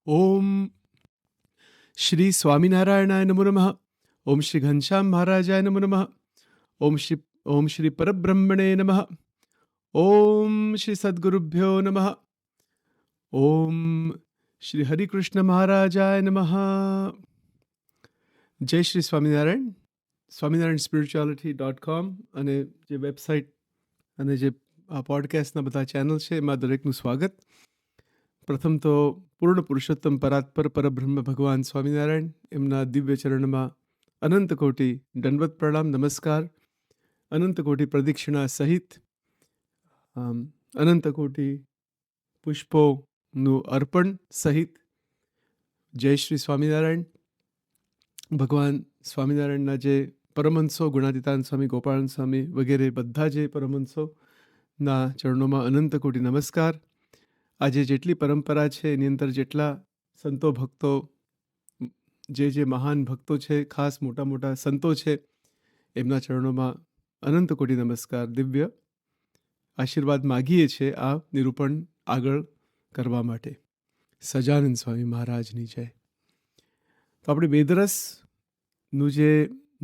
ઓમ શ્રી સ્વામિનારાયણાય નમો નમઃ. ઓમ શ્રી ઘનશ્યામ મહારાજાય નમો નમઃ. ઓમ શ્રી પરબ્રહ્મણે નમઃ. ઓમ શ્રી સદ્ગુરુભ્યો નમઃ. ઓમ શ્રી હરિકૃષ્ણ મહારાજાય નમઃ. જય શ્રી સ્વામિનારાયણ. સ્વામિનારાયણ સ્પિરિચ્યુઆલિટી.com અને જે વેબસાઇટ અને જે આ પોડકાસ્ટના બધા ચેનલ છે એમાં દરેકનું સ્વાગત. પ્રથમ તો પૂર્ણ પુરુષોત્તમ પરાત્પર પરબ્રહ્મ ભગવાન સ્વામિનારાયણ એમના દિવ્ય ચરણમાં અનંત કોટી દંડવત પ્રણામ નમસ્કાર, અનંત કોટી પ્રદક્ષિણા સહિત અનંત કોટી પુષ્પોનું અર્પણ સહિત જય શ્રી સ્વામિનારાયણ. ભગવાન સ્વામિનારાયણના જે પરમહંસો ગુણાતીતાન સ્વામી, ગોપાળન સ્વામી વગેરે બધા જે પરમહંસોના ચરણોમાં અનંત કોટી નમસ્કાર. આજે જેટલી પરંપરા છે એની અંદર જેટલા સંતો ભક્તો, જે મહાન ભક્તો છે, ખાસ મોટા મોટા સંતો છે, એમના ચરણોમાં અનંત કોટી નમસ્કાર. દિવ્ય આશીર્વાદ માગીએ છીએ આ નિરૂપણ આગળ કરવા માટે. સજાનંદ સ્વામી મહારાજની જય. તો આપણે વેદરસનું જે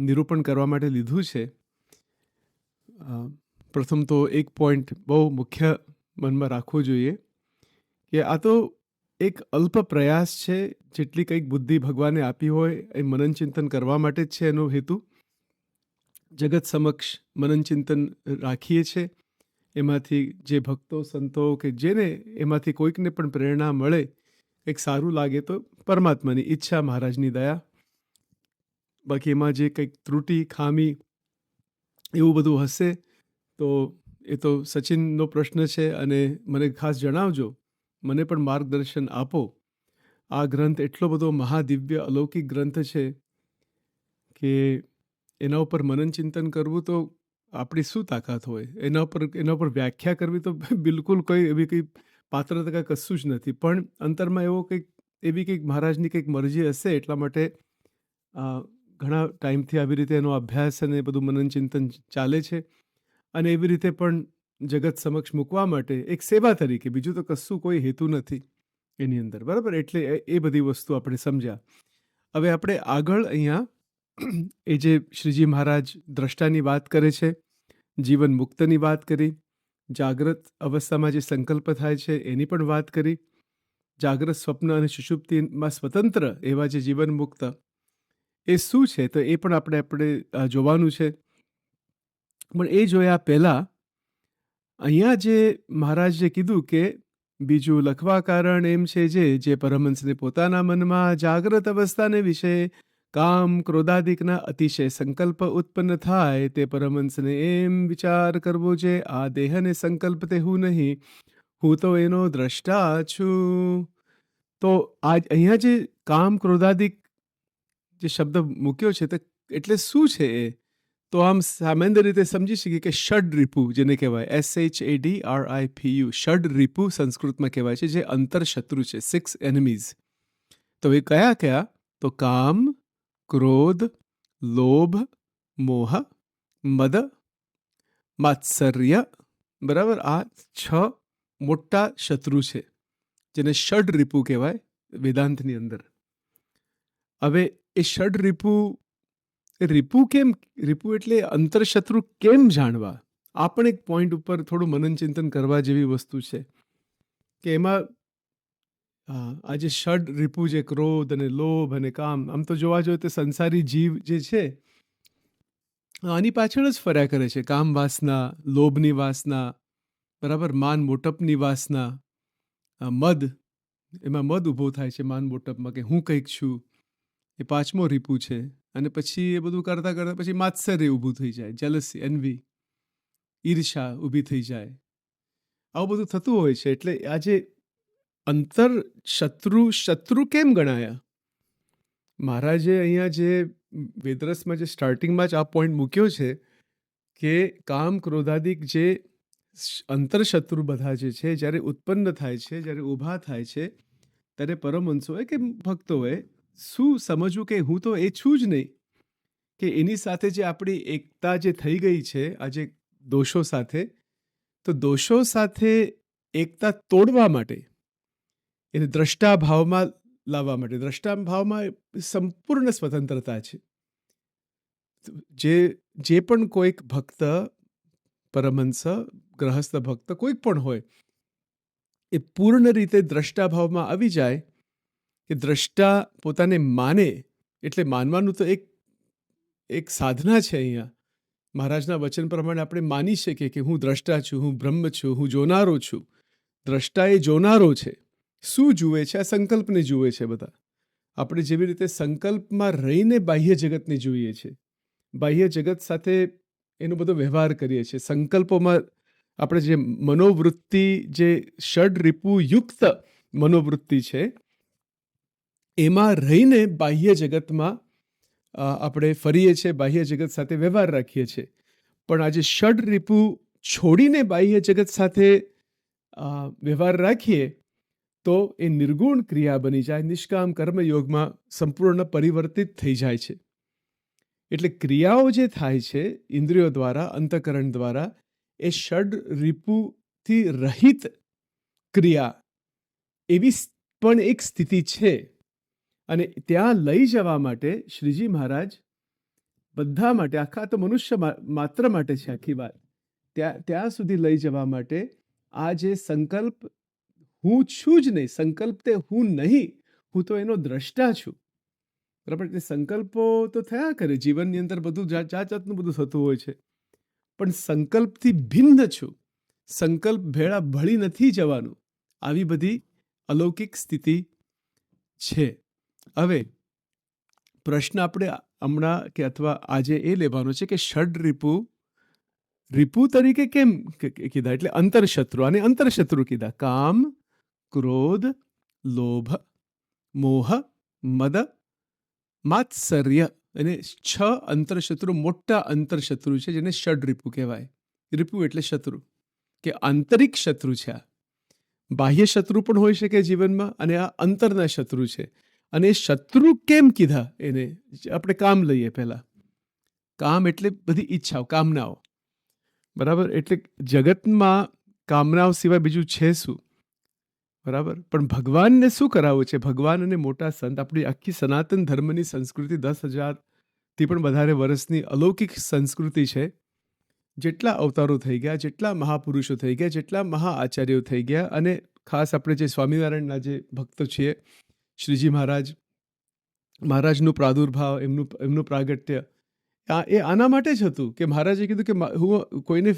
નિરૂપણ કરવા માટે લીધું છે, પ્રથમ તો એક પોઈન્ટ બહુ મુખ્ય મનમાં રાખવો જોઈએ કે આ તો એક અલ્પ પ્રયાસ છે. જેટલી કંઈક બુદ્ધિ ભગવાને આપી હોય એ મનન ચિંતન કરવા માટે જ છે. એનો હેતુ જગત સમક્ષ મનન ચિંતન રાખીએ છીએ. એમાંથી જે ભક્તો સંતો કે જેને એમાંથી કોઈકને પણ પ્રેરણા મળે, કંઈક સારું લાગે તો પરમાત્માની ઈચ્છા, મહારાજની દયા. બાકી એમાં જે કંઈક ત્રુટિ ખામી એવું બધું હશે તો એ તો સચિનનો પ્રશ્ન છે અને મને ખાસ જણાવજો, મને પણ માર્ગદર્શન આપો. આ ગ્રંથ એટલો બધો મહાદિવ્ય અલૌકિક ગ્રંથ છે કે એના ઉપર મનન ચિંતન કરવું તો આપણી શું તાકાત હોય. એના ઉપર વ્યાખ્યા કરવી તો બિલકુલ કોઈ એવી કંઈ પાત્રતા કશું જ નથી. પણ અંતરમાં એવી કંઈક મહારાજની કંઈક મરજી હશે, એટલા માટે ઘણા ટાઈમથી આવી રીતે એનો અભ્યાસ અને બધું મનન ચિંતન ચાલે છે. અને એવી રીતે પણ જગત સમક્ષ મૂકવા માટે એક સેવા તરીકે, બીજું તો કશું કોઈ હેતુ નથી એની અંદર, બરાબર. એટલે એ બધી વસ્તુ આપણે સમજ્યા. હવે આપણે આગળ અહીંયા એ જે શ્રીજી મહારાજ દ્રષ્ટાની વાત કરે છે, જીવન મુક્તની વાત કરી, જાગ્રત અવસ્થામાં જે સંકલ્પ થાય છે એની પણ વાત કરી, જાગ્રત સ્વપ્ન અને સુષુપ્તિમાં સ્વતંત્ર એવા જે જીવન મુક્ત એ શું છે તો એ પણ આપણે જોવાનું છે. પણ એ જોયા પહેલાં અહીંયા જે મહારાજે કીધું કે બીજું લખવા કારણ એમ છે જે પરમહંસને પોતાના મનમાં જાગ્રત અવસ્થાને વિશે કામ ક્રોધાદિકના અતિશય સંકલ્પ ઉત્પન્ન થાય, તે પરમહંસને એમ વિચાર કરવો છે, આ દેહને સંકલ્પ તે હું નહીં, હું તો એનો દ્રષ્ટા છું. તો અહીંયા જે કામ ક્રોધાદિક જે શબ્દ મૂક્યો છે તો એટલે શું છે એ? તો આમ સામાન્ય રીતે સમજી શકીએ કે ષડ રીપુ જેને કહેવાય, SHADRIPU, ષડ રીપુ સંસ્કૃતમાં કહેવાય છે, જે અંતર શત્રુ છે, 6 એનિમીઝ. તો એ કયા કયા? તો કામ, ક્રોધ, લોભ, મોહ, મદ, માત્સર્ય, બરાબર. આ 6 મોટા શત્રુ છે જેને ષડ રીપુ કહેવાય વેદાંતની અંદર. હવે એ ષડ રીપુ કેમ, રીપુ એટલે અંતરશત્રુ કેમ જાણવા? આ પણ એક પોઈન્ટ ઉપર થોડું મનન ચિંતન કરવા જેવી વસ્તુ છે કે એમાં આ જે ષડ રીપુ, જે ક્રોધ અને લોભ અને કામ, આમ તો જોવા જોઈએ તો સંસારી જીવ જે છે આની પાછળ જ ફર્યા કરે છે. કામ વાસના, લોભની વાસના, બરાબર, માન મોટપની વાસના, મદ, એમાં મદ ઊભો થાય છે માન મોટપમાં કે હું કંઈક છું, એ 5મો રીપુ છે. અને પછી એ બધું કરતાં કરતાં પછી માત્સર્ય ઊભું થઈ જાય, જેલસી, એન્વી, ઈર્ષા ઊભી થઈ જાય. આવું બધું થતું હોય છે. એટલે આ જે અંતર શત્રુ કેમ ગણાયા? મહારાજે અહીંયા જે વેદરસમાં જે સ્ટાર્ટિંગમાં જ આ પોઈન્ટ મૂક્યો છે કે કામ ક્રોધાદિક જે અંતરશત્રુ બધા જે છે જ્યારે ઉત્પન્ન થાય છે, જ્યારે ઊભા થાય છે, ત્યારે પરમહંસોએ કે ભક્તોએ શું સમજવું કે હું તો એ છું જ નહીં, કે એની સાથે જે આપણી એકતા જે થઈ ગઈ છે આજે દોષો સાથે, તો દોષો સાથે એકતા તોડવા માટે એને દ્રષ્ટા ભાવમાં લાવવા માટે દ્રષ્ટાભાવમાં સંપૂર્ણ સ્વતંત્રતા છે. જે પણ કોઈક ભક્ત, પરમહંસ, ગ્રહસ્થ ભક્ત કોઈક પણ હોય, એ પૂર્ણ રીતે દ્રષ્ટાભાવમાં આવી જાય કે દ્રષ્ટા પોતાને માને. એટલે માનવાનું તો એક સાધના છે. અહીંયા મહારાજના વચન પ્રમાણે આપણે માની શકીએ કે હું દ્રષ્ટા છું, હું બ્રહ્મ છું, હું જોનારો છું. દ્રષ્ટા એ જોનારો છે. શું જુએ છે? આ સંકલ્પને જુએ છે. બધા આપણે જેવી રીતે સંકલ્પમાં રહીને બાહ્ય જગતને જોઈએ છે, બાહ્ય જગત સાથે એનો બધો વ્યવહાર કરીએ છીએ. સંકલ્પોમાં આપણે જે મનોવૃત્તિ, જે ષડરિપુ યુક્ત મનોવૃત્તિ છે, એમાં રહીને બાહ્ય જગતમાં આપણે ફરીએ છીએ, બાહ્ય જગત સાથે વ્યવહાર રાખીએ છીએ. પણ આજે ષડરિપુ છોડીને બાહ્ય જગત સાથે વ્યવહાર રાખીએ તો એ નિર્ગુણ ક્રિયા બની જાય, નિષ્કામ કર્મયોગમાં સંપૂર્ણ પરિવર્તિત થઈ જાય છે. એટલે ક્રિયાઓ જે થાય છે ઇન્દ્રિયો દ્વારા, અંતઃકરણ દ્વારા, એ ષડરિપુથી રહિત ક્રિયા એવી પણ એક સ્થિતિ છે. અને ત્યાં લઈ જવા માટે શ્રીજી મહારાજ બધા માટે, આખા તો મનુષ્ય માત્ર માટે છે આખી વાત, ત્યાં સુધી લઈ જવા માટે આ જે સંકલ્પ હું છું જ નહીં, સંકલ્પ તે હું નહીં, હું તો એનો દ્રષ્ટા છું. બરાબર? એટલે સંકલ્પો તો થયા કરે જીવનની અંદર, બધું જાત જાતનું બધું થતું હોય છે, પણ સંકલ્પથી ભિન્ન છું. સંકલ્પ ભેળા ભળી નથી જવાનું. આવી બધી અલૌકિક સ્થિતિ છે. હવે પ્રશ્ન આપણે હમણાં કે અથવા આજે એ લેવાનો છે કે ષડરિપુ રિપુ તરીકે કેમ કીધા? એટલે અંતરશત્રુ. આને અંતરશત્રુ કીધા. કામ, ક્રોધ, લોભ, મોહ, મદ, માત્સર્ય. અને 6 અંતરશત્રુ, મોટા અંતરશત્રુ છે, જેને ષડરિપુ કહેવાય. રિપુ એટલે શત્રુ, કે આંતરિક શત્રુ છે. આ બાહ્ય શત્રુ પણ હોઈ શકે જીવનમાં, અને આ અંતરના શત્રુ છે. અને એ શત્રુ કેમ કીધા? એને આપણે કામ લઈએ પહેલા. કામ એટલે બધી ઈચ્છાઓ, કામનાઓ. બરાબર? એટલે જગતમાં કામનાઓ સિવાય બીજું છે શું? બરાબર? પણ ભગવાનને શું કરાવવું છે? ભગવાન અને મોટા સંત, આપણી આખી સનાતન ધર્મની સંસ્કૃતિ 10,000થી પણ વધારે વર્ષની અલૌકિક સંસ્કૃતિ છે. જેટલા અવતારો થઈ ગયા, જેટલા મહાપુરુષો થઈ ગયા, જેટલા મહાઆચાર્યો થઈ ગયા, અને ખાસ આપણે જે સ્વામિનારાયણના જે ભક્તો છીએ, શ્રીજી મહારાજનું પ્રાદુર્ભાવ, એમનું પ્રાગટ્ય, એ આના માટે જ હતું કે મહારાજે કીધું કે હું કોઈને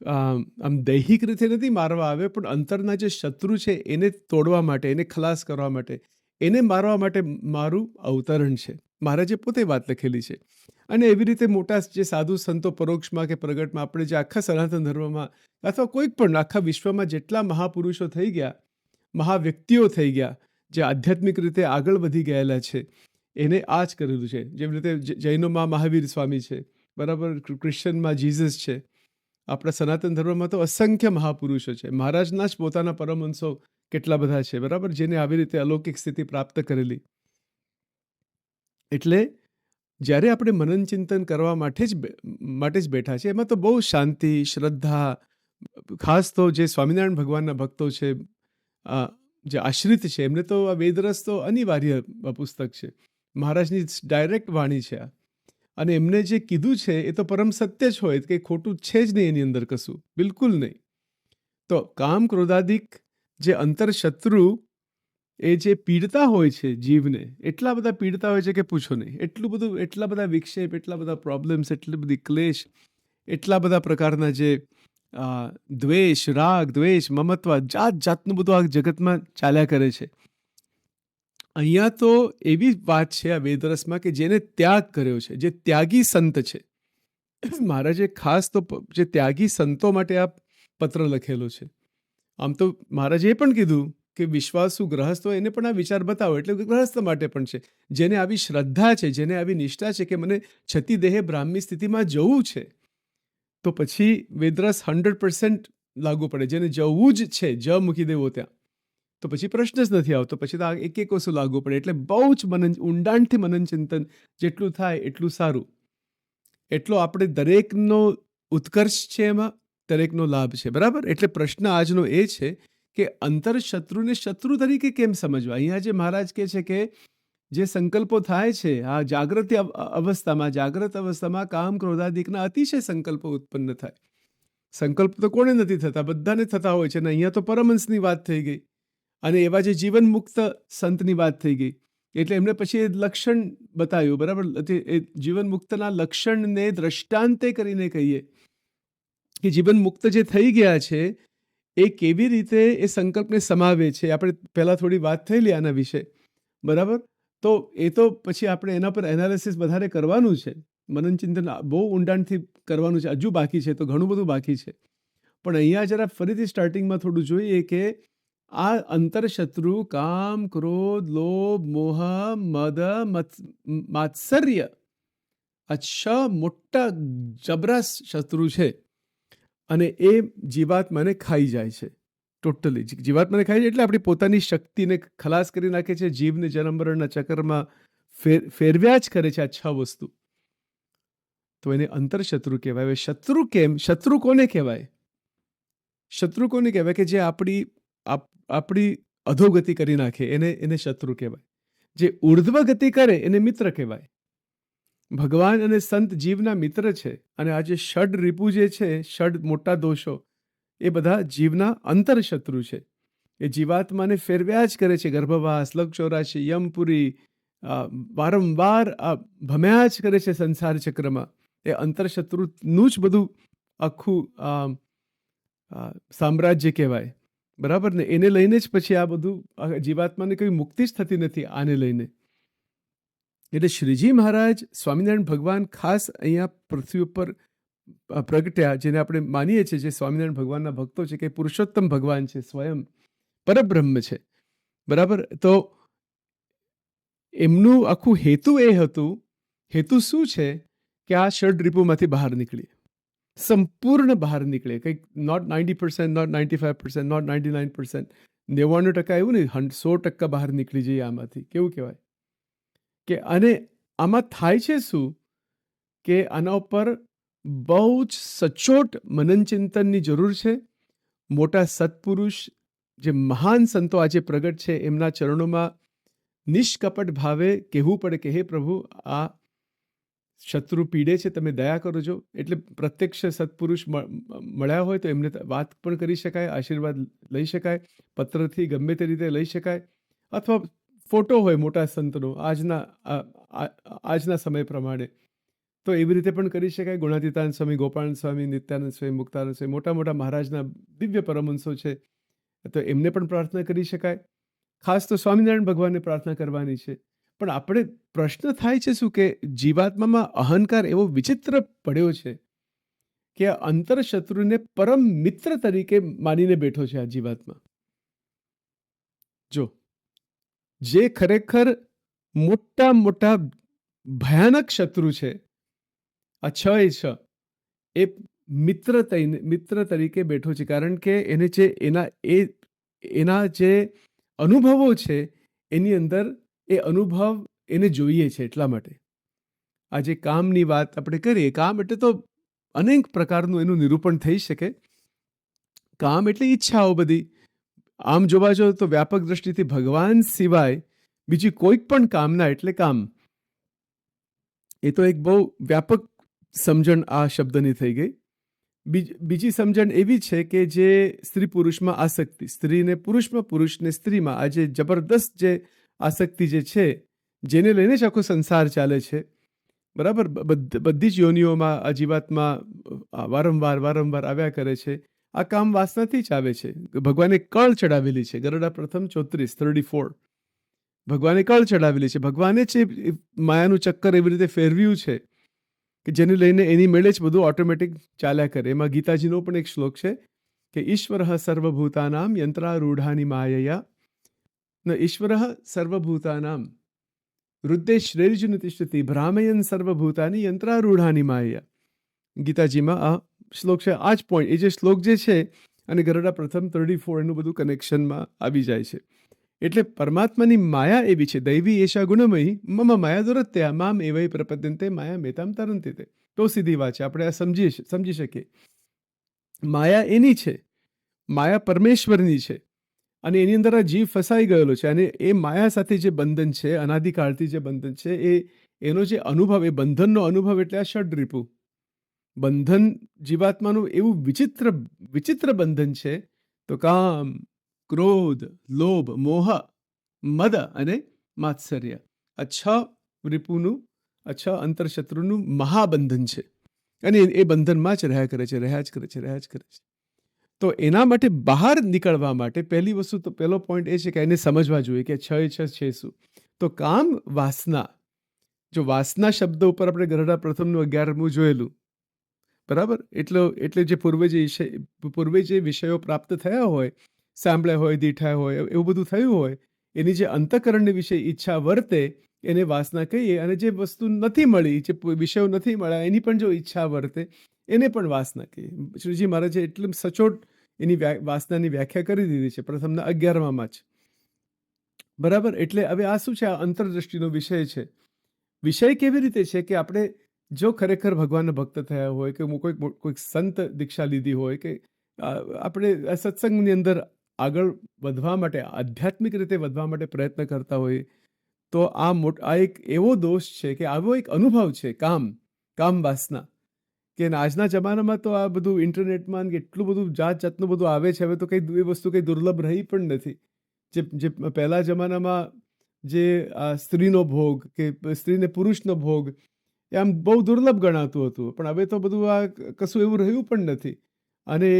આમ દૈહિક રીતે નથી મારવા આવ્યો, પણ અંતરના જે શત્રુ છે એને તોડવા માટે, એને ખલાસ કરવા માટે, એને મારવા માટે મારું અવતરણ છે. મહારાજે પોતે વાત લખેલી છે. અને એવી રીતે મોટા જે સાધુ સંતો પરોક્ષમાં કે પ્રગટમાં, આપણે જે આખા સનાતન ધર્મમાં અથવા કોઈક પણ આખા વિશ્વમાં જેટલા મહાપુરુષો થઈ ગયા, મહાવ્યક્તિઓ થઈ ગયા, જે આધ્યાત્મિક રીતે આગળ વધી ગયેલા છે, એને આ જ કરેલું છે. જેવી રીતે જૈનોમાં મહાવીર સ્વામી છે, બરાબર? ક્રિશ્ચનમાં જીસસ છે. આપણા સનાતન ધર્મમાં તો અસંખ્ય મહાપુરુષો છે. મહારાજના જ પોતાના પરમહંસો કેટલા બધા છે, બરાબર? જેને આવી રીતે અલૌકિક સ્થિતિ પ્રાપ્ત કરેલી. એટલે જ્યારે આપણે મનન ચિંતન કરવા માટે જ બેઠા છે, એમાં તો બહુ શાંતિ, શ્રદ્ધા, ખાસ તો જે સ્વામિનારાયણ ભગવાનના ભક્તો છે, જે આશ્રિત છે, એમને તો આ વેદરસ તો અનિવાર્ય પુસ્તક છે. મહારાજની ડાયરેક્ટ વાણી છે આ. અને એમને જે કીધું છે એ તો પરમ સત્ય જ હોય, કંઈ ખોટું છે જ નહીં એની અંદર, કશું બિલકુલ નહીં. તો કામ, ક્રોધાદિક જે અંતરશત્રુ એ જે પીડતા હોય છે જીવને, એટલા બધા પીડતા હોય છે કે પૂછો નહીં. એટલા બધા વિક્ષેપ, એટલા બધા પ્રોબ્લેમ્સ, એટલી બધી ક્લેશ, એટલા બધા પ્રકારના જે દ્વેષ, રાગ, દ્વેષ, મમત્વ, જાતનું બધું આ જગતમાં ચાલ્યા કરે છે. અહીંયા તો એવી વાત છે આ વેદરસમાં કે જેને ત્યાગ કર્યો છે, જે ત્યાગી સંત છે. મહારાજે ખાસ તો જે ત્યાગી સંતો માટે આ પત્ર લખેલો છે. આમ તો મહારાજે એ પણ કીધું કે વિશ્વાસુ ગ્રહસ્થ હોય એને પણ આ વિચાર બતાવો. એટલે ગ્રહસ્થ માટે પણ છે, જેને આવી શ્રદ્ધા છે, જેને આવી નિષ્ઠા છે કે મને છતી દેહે બ્રાહ્મી સ્થિતિમાં જવું છે, તો પછી વેદરસ 100% લાગુ પડે. જેને જવું જ છે, જ મૂકી દેવો ત્યાં, તો પછી પ્રશ્ન જ નથી આવતો. પછી તો આ એક વસ્તુ લાગુ પડે. એટલે બહુ જ ઊંડાણથી મનન ચિંતન જેટલું થાય એટલું સારું. એટલો આપણે દરેકનો ઉત્કર્ષ છે, એમાં દરેકનો લાભ છે. બરાબર? એટલે પ્રશ્ન આજનો એ છે કે અંતરશત્રુને શત્રુ તરીકે કેમ સમજવા. અહીંયા જે મહારાજ કહે છે કે જે સંકલ્પો થાય છે આ જાગ્રત અવસ્થામાં કામ ક્રોધાદિકના અતિશય સંકલ્પો ઉત્પન્ન થાય. સંકલ્પ તો કોને નથી થતા, બધાને થતા હોય છે. અને અહીંયા તો પરમહંસની વાત થઈ ગઈ અને એવા જે જીવન મુક્ત સંતની વાત થઈ ગઈ એટલે એમને પછી એ લક્ષણ બતાવ્યું. બરાબર, એ જીવન મુક્તના લક્ષણને દ્રષ્ટાંતે કરીને કહીએ કે જીવન મુક્ત જે થઈ ગયા છે એ કેવી રીતે એ સંકલ્પને સમાવે છે. આપણે પહેલાં થોડી વાત થયેલી આના વિશે, બરાબર. તો એ તો પછી આપણે એના પર એનાલિસિસ વધારે કરવાનું છે, મનન ચિંતન બહુ ઊંડાણથી કરવાનું છે. હજુ બાકી છે, તો ઘણું બધું બાકી છે. પણ અહીંયા જરા ફરીથી સ્ટાર્ટિંગમાં થોડું જોઈએ કે આ અંતરશત્રુ કામ ક્રોધ લોભ મોહ મદ માત્સર્ય આ 6 મોટા જબરા શત્રુ છે અને એ જીવાત્માને ખાઈ જાય છે. ટોટલી જીવાત્માને ખાઈ જાય એટલે આપણી પોતાની શક્તિને ખલાસ કરી નાખે છે. જીવને જન્મ મરણના ચક્કરમાં ફેરવ્યા જ કરે છે આ 6 વસ્તુ. તો એને અંતરશત્રુ કહેવાય. હવે શત્રુ કેમ? શત્રુ કોને કહેવાય? શત્રુ કોને કહેવાય? કે જે આપણી અધોગતિ કરી નાખે એને શત્રુ કહેવાય. જે ઉર્ધ્વ ગતિ કરે એને મિત્ર કહેવાય. ભગવાન અને સંત જીવના મિત્ર છે. અને આ જે ષડ રિપુ જે છે, ષડ મોટા દોષો, એ બધા જીવના અંતરશત્રુ છે. એ જીવાત્માને ફેરવ્યા જ કરે છે. ગર્ભવાસ, લક્ષ 84, યમપુરી, વારંવાર ભમ્યા જ કરે છે સંસાર ચક્રમાં. એ અંતરશત્રુનું જ બધું આખું સામ્રાજ્ય કહેવાય. બરાબર ને? એને લઈને જ પછી આ બધું જીવાત્માને કોઈ મુક્તિ જ થતી નથી આને લઈને. એટલે શ્રીજી મહારાજ સ્વામિનારાયણ ભગવાન ખાસ અહીંયા પૃથ્વી ઉપર પ્રગટ્યા, જેને આપણે માનીએ છીએ, જે સ્વામિનારાયણ ભગવાનના ભક્તો છે, કે પુરુષોત્તમ ભગવાન છે, સ્વયં પરબ્રહ્મ છે. બરાબર. તો એમનું આખું હેતુ એ હતું. હેતુ શું છે? કે આ ષડ રિપુમાંથી બહાર નીકળીએ, સંપૂર્ણ બહાર નીકળે. કંઈક નોટ 90%, નોટ 95%, નોટ 99%, 99% એવું નહીં, 100% બહાર નીકળી જઈએ આમાંથી. કેવું કહેવાય કે અને આમાં થાય છે શું કે આના ઉપર બહુ જ સચોટ મનન ચિંતનની જરૂર છે. મોટા સત્પુરુષ, જે મહાન સંતો આજે પ્રગટ છે, એમના ચરણોમાં નિષ્કપટ ભાવે કહેવું પડે કે હે પ્રભુ, આ શત્રુ પીડે છે, તમે દયા કરજો. એટલે પ્રત્યક્ષ સત્પુરુષ મળ્યા હોય તો એમને વાત પણ કરી શકાય, આશીર્વાદ લઈ શકાય, પત્રથી ગમે તે રીતે લઈ શકાય, અથવા ફોટો હોય મોટા સંતનો આજના સમય પ્રમાણે તો એવી રીતે પણ કરી શકાય. ગુણાતીતાનંદ સ્વામી, ગોપાલ સ્વામી, નિત્યાનંદ સ્વામી, મુક્તાનંદ સ્વામી, મોટા મોટા મહારાજના દિવ્ય પરમહંસો છે, તો એમને પણ પ્રાર્થના કરી શકાય. ખાસ તો સ્વામિનારાયણ ભગવાનને પ્રાર્થના કરવાની છે. પણ આપણે પ્રશ્ન થાય છે શું કે જીવાત્મામાં અહંકાર એવો વિચિત્ર પડ્યો છે કે અંતરશત્રુને પરમ મિત્ર તરીકે માનીને બેઠો છે આ જીવાત્મા. જો જે ખરેખર મોટા મોટા ભયાનક શત્રુ છે, આ 6 એ મિત્ર તરીકે બેઠો છે. કારણ કે એને જે એના જે અનુભવો છે એની અંદર એ અનુભવ એને જોઈએ છે. એટલા માટે આજે કામની વાત આપણે કરીએ, કામ એટલે તો અનેક પ્રકારનું એનું નિરૂપણ થઈ શકે. કામ એટલે ઈચ્છાઓ બધી. આમ જોવા જાઓ તો વ્યાપક દ્રષ્ટિથી ભગવાન સિવાય બીજી કોઈક પણ કામના એટલે કામ. એ તો એક બહુ વ્યાપક સમજણ આ શબ્દની થઈ ગઈ. બીજી સમજણ એવી છે કે જે સ્ત્રી પુરુષમાં આસક્તિ, સ્ત્રીને પુરુષમાં, પુરુષને સ્ત્રીમાં, આ જે જબરદસ્ત જે આસક્તિ જે છે, જેને લઈને જ આખો સંસાર ચાલે છે. બરાબર. બધી જ યોનિઓમાં આ જીવાત્મા વારંવાર આવ્યા કરે છે. આ કામ વાસનાથી જ આવે છે. ભગવાને કળ ચડાવેલી છે. ગરુડા પ્રથમ 34 ભગવાને કળ ચડાવેલી છે. ભગવાને જ માયાનું ચક્કર એવી રીતે ફેરવ્યું છે કે જેને લઈને એની મેળે જ બધું ઓટોમેટિક ચાલ્યા કરે. એમાં ગીતાજીનો પણ એક શ્લોક છે કે ઈશ્વરઃ સર્વભૂતાનામ યંત્રારૂઢાની માયયા ન ઈશ્વરઃ સર્વભૂતાનામ વૃદ્ધે શ્રેર્જુન તિષ્ઠતિ ભ્રામયન સર્વભૂતાની યંત્રારૂઢાની માયયા. ગીતાજીમાં આ શ્લોક છે. આ જ પોઈન્ટ, એ જે શ્લોક જે છે અને ગરુડા પ્રથમ 34 એનું બધું કનેક્શનમાં આવી જાય છે. એટલે પરમાત્માની માયા એવી છે, દૈવી એશા ગુણમયી મમ માયા દુરત્યા મામ એવૈ પ્રપદ્યન્તે માયા મેતામ તરંતિ તે. તો સીધી વાત છે, આપણે આ સમજી શકીએ. માયા એની છે, માયા પરમેશ્વરની છે. અને એની અંદર આ જીવ ફસાઈ ગયેલો છે અને એ માયા સાથે જે બંધન છે, અનાદિકાળથી જે બંધન છે, એનો જે અનુભવ, એ બંધનનો અનુભવ એટલે આ ષડરિપુ. બંધન જીવાત્માનું એવું વિચિત્ર વિચિત્ર બંધન છે. તો કામ, ક્રોધ, લોભ, મોહ, મદ અને માત્સર્ય, આ છ રિપુનું, આ છ અંતરશત્રુનું મહાબંધન છે. અને એ બંધનમાં જ રહ્યા કરે છે, રહ્યા જ કરે છે, રહ્યા જ કરે છે. તો એના માટે બહાર નીકળવા માટે પહેલી વસ્તુ, તો પહેલો પોઈન્ટ એ છે કે એને સમજવા જોઈએ કે છ એ છ છે શું. તો કામ, વાસના. જો વાસના શબ્દ ઉપર આપણે ગરડા પ્રથમનું 11મું જોયેલું, બરાબર? એટલે જે પૂર્વે જે વિષયો પ્રાપ્ત થયા હોય, સાંભળ્યા હોય, દીઠા હોય, એવું બધું થયું હોય, એની જે અંતઃકરણની વિશે ઈચ્છા વર્તે એને વાસના કહીએ. અને જે વસ્તુ નથી મળી, જે વિષયો નથી મળ્યા, એની પણ જો ઈચ્છા વર્તે એને પણ વાસના કહીએ. શ્રીજી મહારાજે એટલું સચોટ એની વાસનાની વ્યાખ્યા કરી દીધી છે પ્રથમના 11માં જ. બરાબર? એટલે હવે આ શું છે? આ અંતરદ્રષ્ટિનો વિષય છે. વિષય કેવી રીતે છે કે આપણે જો ખરેખર ભગવાનના ભક્ત થયા હોય, કે કોઈક સંત દીક્ષા લીધી હોય, કે આપણે આ સત્સંગની અંદર આગળ વધવા માટે, આધ્યાત્મિક રીતે વધવા માટે પ્રયત્ન કરતા હોઈએ, તો આ એક એવો દોષ છે, કે આવો એક અનુભવ છે, કામ વાસના. કે આજના જમાનામાં તો આ બધું ઇન્ટરનેટમાં એટલું બધું જાતનું બધું આવે છે, હવે તો કંઈ એ વસ્તુ કંઈ દુર્લભ રહી પણ નથી. જે પહેલા જમાનામાં જે સ્ત્રીનો ભોગ, કે સ્ત્રીને પુરુષનો ભોગ, એ આમ બહુ દુર્લભ ગણાતું હતું. પણ હવે તો બધું આ કશું એવું રહ્યું પણ નથી. અને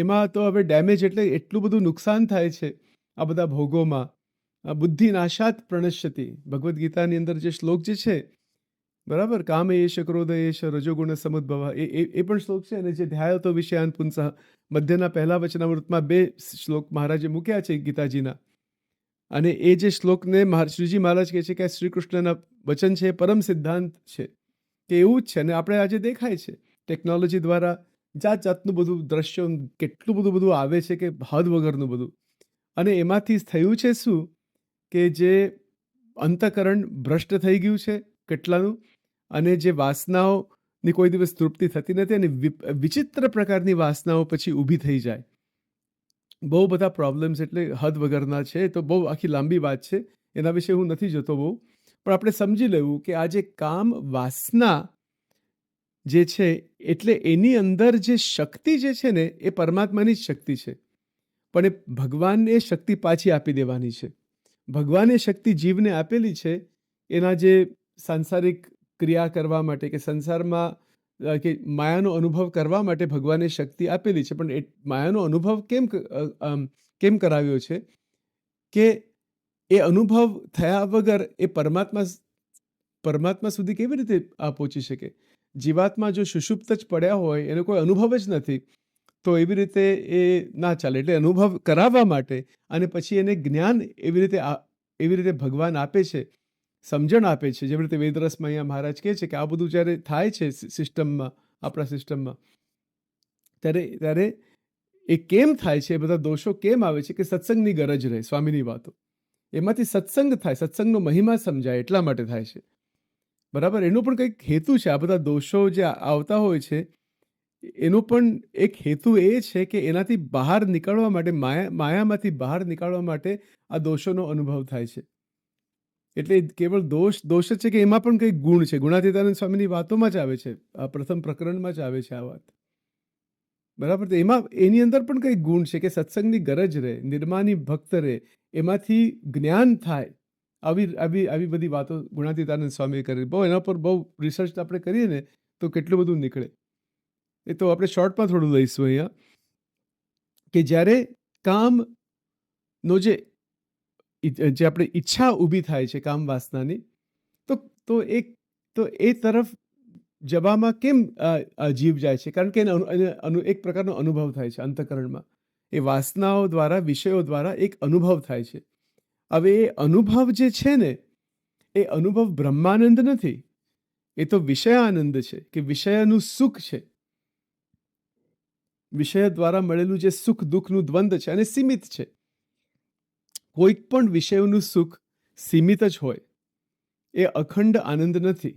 એમાં તો હવે ડેમેજ, એટલે એટલું બધું નુકસાન થાય છે આ બધા ભોગોમાં. બુદ્ધિ નાશાત પ્રણશ્યતિ, ભગવદ્ ગીતાની અંદર જે શ્લોક જે છે, બરાબર? કામ એશ ક્રોધ એશ રજોગુણ સમુદ્ભવ, એ પણ શ્લોક છે. અને જે ધ્યાય તો વિષયાન પુંસઃ, મધ્યના પહેલા વચનામૃતમાં 2 શ્લોક મહારાજે મૂક્યા છે ગીતાજીના. અને એ જે શ્લોકને શ્રીજી મહારાજ કહે છે કે શ્રી કૃષ્ણના વચન છે, પરમ સિદ્ધાંત છે, કે એવું જ છે. અને આપણે આજે દેખાય છે ટેકનોલોજી દ્વારા જાતનું બધું દ્રશ્યો, કેટલું બધું આવે છે, કે હદ વગરનું બધું. અને એમાંથી થયું છે શું, કે જે અંતઃકરણ ભ્રષ્ટ થઈ ગયું છે કેટલાનું, અને જે વાસનાઓની કોઈ દિવસ તૃપ્તિ થતી નથી, અને વિચિત્ર પ્રકારની વાસનાઓ પછી ઊભી થઈ જાય. બહુ બધા પ્રોબ્લેમ્સ એટલે હદ વગરના છે. તો બહુ આખી લાંબી વાત છે, એના વિશે હું નથી જતો બહુ. પણ આપણે સમજી લેવું કે આ જે કામ વાસના જે છે, એટલે એની અંદર જે શક્તિ જે છે ને, એ પરમાત્માની જ શક્તિ છે. પણ એ ભગવાનને શક્તિ પાછી આપી દેવાની છે. ભગવાને શક્તિ જીવને આપેલી છે એના જે સાંસારિક ક્રિયા કરવા માટે, કે સંસારમાં કે માયાનો અનુભવ કરવા માટે ભગવાને શક્તિ આપેલી છે. પણ એ માયાનો અનુભવ કેમ કરાવ્યો છે, કે એ અનુભવ થયા વગર એ પરમાત્મા સુધી કેવી રીતે પહોંચી શકે? જીવાત્મા જો સુષુપ્ત જ પડ્યા હોય, એનો કોઈ અનુભવ જ નથી, તો એવી રીતે એ ના ચાલે. એટલે અનુભવ કરાવવા માટે, અને પછી એને જ્ઞાન એવી રીતે ભગવાન આપે છે, સમજણ આપે છે. જેવી રીતે વેદરસમાં અહીંયા મહારાજ કહે છે કે આ બધું જ્યારે થાય છે સિસ્ટમમાં, આપણા સિસ્ટમમાં, ત્યારે એ કેમ થાય છે, એ બધા દોષો કેમ આવે છે, કે સત્સંગની ગરજ રહે. સ્વામીની વાતો એમાંથી સત્સંગ થાય, સત્સંગનો મહિમા સમજાય, એટલા માટે થાય છે. બરાબર? એનો પણ કંઈક હેતુ છે. આ બધા દોષો જે આવતા હોય છે, એનો પણ એક હેતુ એ છે કે એનાથી બહાર નીકળવા માટે, માયામાંથી બહાર નીકળવા માટે આ દોષોનો અનુભવ થાય છે. એટલે કેવળ દોષ જ છે, કે એમાં પણ કંઈક ગુણ છે. ગુણાતીતાનંદ સ્વામીની વાતોમાં જ આવે છે, આ પ્રથમ પ્રકરણમાં જ આવે છે આ વાત. બરાબર? તો એની અંદર પણ કંઈક ગુણ છે, કે સત્સંગની ગરજ રહે, નિર્માની ભક્ત રહે, એમાંથી જ્ઞાન થાય. આવી બધી વાતો ગુણાતીતાનંદ સ્વામીએ કરી. બહુ એના પર બહુ રિસર્ચ આપણે કરીએ ને, તો કેટલું બધું નીકળે. એ તો આપણે શોર્ટમાં થોડું લઈશું અહીંયા, કે જ્યારે કામનો જે આપણે ઈચ્છા ઊભી થાય છે, કામ વાસનાની, તો એ તરફ જવામાં કેમ જીવ જાય છે? કારણ કે એને એક પ્રકારનો અનુભવ થાય છે અંતઃકરણમાં. એ વાસનાઓ દ્વારા, વિષયો દ્વારા એક અનુભવ થાય છે. હવે એ અનુભવ જે છે ને, એ અનુભવ બ્રહ્માનંદ નથી, એ તો વિષયાનંદ છે, કે વિષયનું સુખ છે. વિષય દ્વારા મળેલું જે સુખ દુઃખનું દ્વંદ્વ છે, અને સીમિત છે. કોઈક પણ વિષયોનું સુખ સીમિત જ હોય, એ અખંડ આનંદ નથી.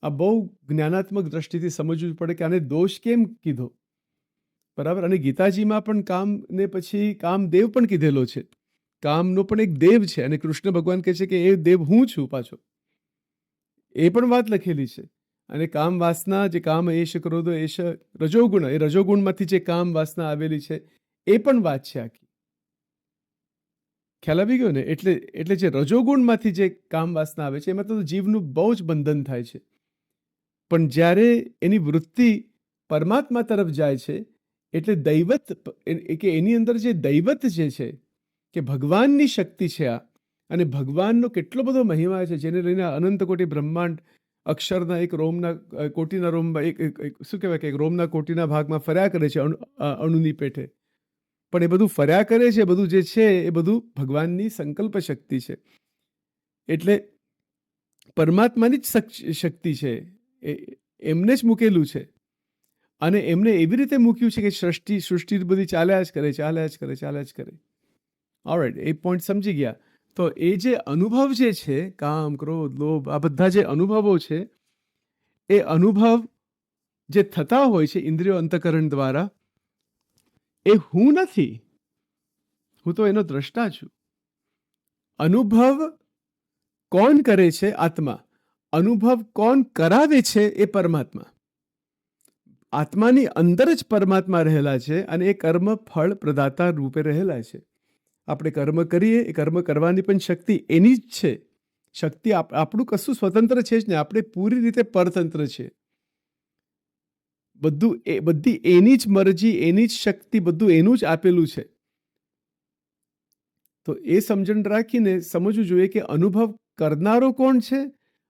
આ બહુ જ્ઞાનાત્મક દ્રષ્ટિથી સમજવું પડે કે આને દોષ કેમ કીધો. બરાબર. અને ગીતાજીમાં પણ કામને પછી કામદેવ પણ કીધેલો છે. કામનો પણ એક દેવ છે અને કૃષ્ણ ભગવાન કહે છે કે એ દેવ હું છું પાછો. એ પણ વાત લખેલી છે. અને કામ વાસના, જે કામ એશ ક્રોધો એશ રજોગુણ, એ રજોગુણમાંથી જે કામ વાસના આવેલી છે એ પણ વાત છે આખી. ખ્યાલ આવી ગયો ને? એટલે જે રજોગુણમાંથી જે કામ વાસના આવે છે એમાં તો જીવનું બહુ જ બંધન થાય છે. પણ જ્યારે એની વૃત્તિ પરમાત્મા તરફ જાય છે એટલે દૈવત કે એની અંદર જે દૈવત જે છે કે ભગવાનની શક્તિ છે આ, અને ભગવાનનો કેટલો બધો મહિમા છે જેને લઈને અનંત કોટી બ્રહ્માંડ અક્ષરના એક રોમના કોટીના રોમમાં શું કહેવાય કે એક રોમના કોટીના ભાગમાં ફર્યા કરે છે અણુની પેઠે. પણ એ બધું ફર્યા કરે છે, બધું જે છે એ બધું ભગવાનની સંકલ્પ શક્તિ છે. એટલે પરમાત્માની જ શક્તિ છે, એમને જ મૂકેલું છે. અને એમને એવી રીતે મૂક્યું છે કે સૃષ્ટિ બધી ચાલ્યા જ કરે. ઓલરાઈટ, એ પોઈન્ટ સમજી ગયા. તો એ જે અનુભવ જે છે, કામ, ક્રોધ, લોભ, આ બધા જે અનુભવો છે, એ અનુભવ જે થતા હોય છે ઇન્દ્રિયો અંતઃકરણ દ્વારા, એ હું નથી, હું તો એનો દ્રષ્ટા છું. અનુભવ કોણ કરે છે? આત્મા. અનુભવ કોણ કરાવે છે? એ પરમાત્મા. આત્માની અંદર જ પરમાત્મા રહેલા છે અને એ કર્મ ફળ પ્રદાતા રૂપે રહેલા છે. આપણે કર્મ કરીએ, એ કર્મ કરવાની પણ શક્તિ એની જ છે. શક્તિ આપણું કશું સ્વતંત્ર છે જ ને, આપણે પૂરી રીતે પરતંત્ર છે. બધી એની જ મરજી, એની જ શક્તિ, બધું એનું જ આપેલું છે. તો એ સમજણ રાખીને સમજવું જોઈએ કે અનુભવ કરનારો કોણ છે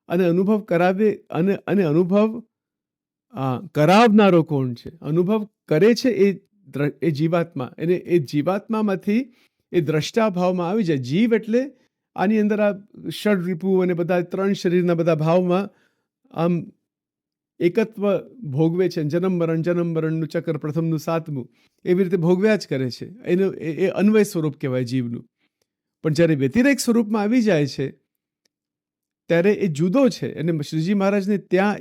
અને અનુભવ કરાવે અને અનુભવ કરાવનારો કોણ છે. અનુભવ કરે છે એ જીવાત્મા, અને એ જીવાત્મામાંથી એ દ્રષ્ટા ભાવમાં આવી જાય. જીવ એટલે આની અંદર આ ષડ રિપુ અને બધા 3 શરીરના બધા ભાવમાં આમ એકત્વ ભોગવે છે. જન્મ મરણનું ચક્ર પ્રથમનું 7મું એવી રીતે ભોગવ્યા જ કરે છે. એનું એ અન્વય સ્વરૂપ કહેવાય જીવનું. પણ જ્યારે વ્યતિરેક સ્વરૂપમાં આવી જાય છે ત્યારે એ જુદો છે. અને શ્રીજી મહારાજને ત્યાં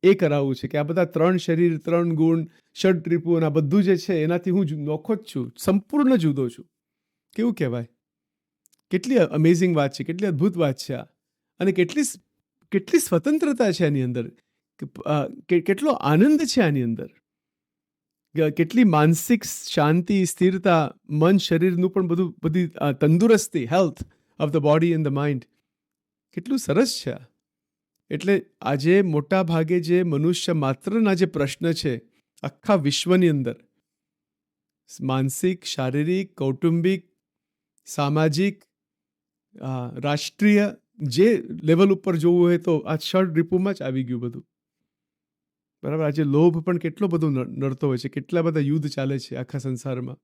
એ કરાવવું છે કે આ બધા 3 શરીર, 3 ગુણ, ષડ રિપુ અને આ બધું જે છે એનાથી હું નોખો જ છું, સંપૂર્ણ જુદો છું. કેવું કહેવાય? કેટલી અમેઝિંગ વાત છે, કેટલી અદ્ભુત વાત છે આ. અને કેટલી સ્વતંત્રતા છે આની અંદર, કેટલો આનંદ છે આની અંદર, કેટલી માનસિક શાંતિ, સ્થિરતા, મન શરીરનું પણ બધી તંદુરસ્તી, health of the body and the mind, કેટલું સરસ છે આ. એટલે આજે મોટા ભાગે જે મનુષ્ય માત્રના જે પ્રશ્ન છે આખા વિશ્વની અંદર, માનસિક, શારીરિક, કૌટુંબિક, સામાજિક, રાષ્ટ્રીય, જે લેવલ ઉપર જોવું હોય તો આ ષડ રિપુમાં જ આવી ગયું બધું. બરાબર. આજે લોભ પણ કેટલો બધો નડતો હોય છે, કેટલા બધા યુદ્ધ ચાલે છે આખા સંસારમાં,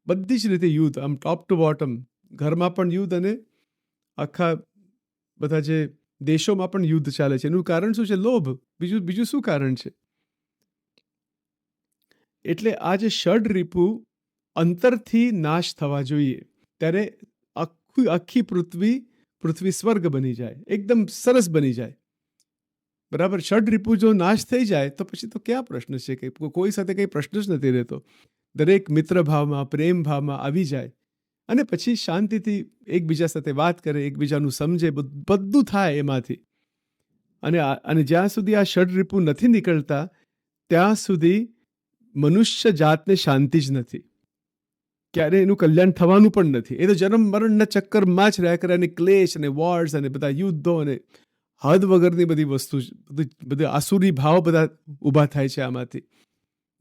બધી જ રીતે યુદ્ધ, આમ ટોપ ટુ બોટમ. ઘરમાં પણ યુદ્ધ અને આખા બધા જે દેશોમાં પણ યુદ્ધ ચાલે છે. એનું કારણ શું છે? લોભ. બીજું શું કારણ છે? એટલે આ જે ષડ રિપુ અંતરથી નાશ થવા જોઈએ, ત્યારે આખી પૃથ્વી સ્વર્ગ બની જાય, એકદમ સરસ બની જાય. બરાબર. ષડ રિપુ જો નાશ થઈ જાય તો પછી તો ક્યાં પ્રશ્ન છે? કે કોઈ સાથે કંઈ પ્રશ્ન જ નથી રહેતો. દરેક મિત્ર ભાવમાં, પ્રેમ ભાવમાં આવી જાય અને પછી શાંતિથી એકબીજા સાથે વાત કરે, એકબીજાનું સમજે, બધું થાય એમાંથી. અને જ્યાં સુધી આ ષડ રિપુ નથી નીકળતા ત્યાં સુધી મનુષ્ય જાતને શાંતિ જ નથી. ક્યારે એનું કલ્યાણ થવાનું પણ નથી. એ તો જન્મ મરણના ચક્કરમાં જ રહ્યા કરે, અને ક્લેશ અને વોર્સ અને બધા યુદ્ધો અને હદ વગરની બધી વસ્તુ, બધા આસુરી ભાવ બધા ઊભા થાય છે આમાંથી.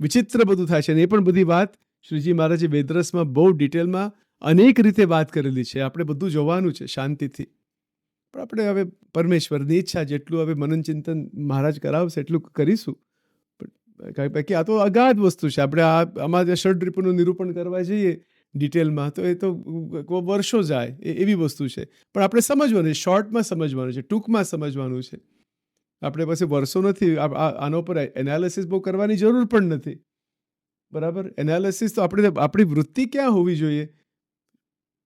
વિચિત્ર બધું થાય છે. અને એ પણ બધી વાત શ્રીજી મહારાજે વેદરસમાં બહુ ડિટેલમાં અનેક રીતે વાત કરેલી છે. આપણે બધું જોવાનું છે શાંતિથી. પણ આપણે હવે પરમેશ્વરની ઈચ્છા, જેટલું હવે મનન ચિંતન મહારાજ કરાવશે એટલું કરીશું. બાકી આ તો અગાધ વસ્તુ છે. આપણે આમાં જે ષડ રિપુનું નિરૂપણ કરવા જઈએ ડિટેલમાં તો એ તો વર્ષો જાય એવી વસ્તુ છે. પણ આપણે સમજવાનું છે, શોર્ટમાં સમજવાનું છે, ટૂંકમાં સમજવાનું છે. આપણે પાસે વર્ષો નથી. આના ઉપર એનાલિસિસ બહુ કરવાની જરૂર પણ નથી. બરાબર. એનાલિસિસ તો આપણી વૃત્તિ ક્યાં હોવી જોઈએ?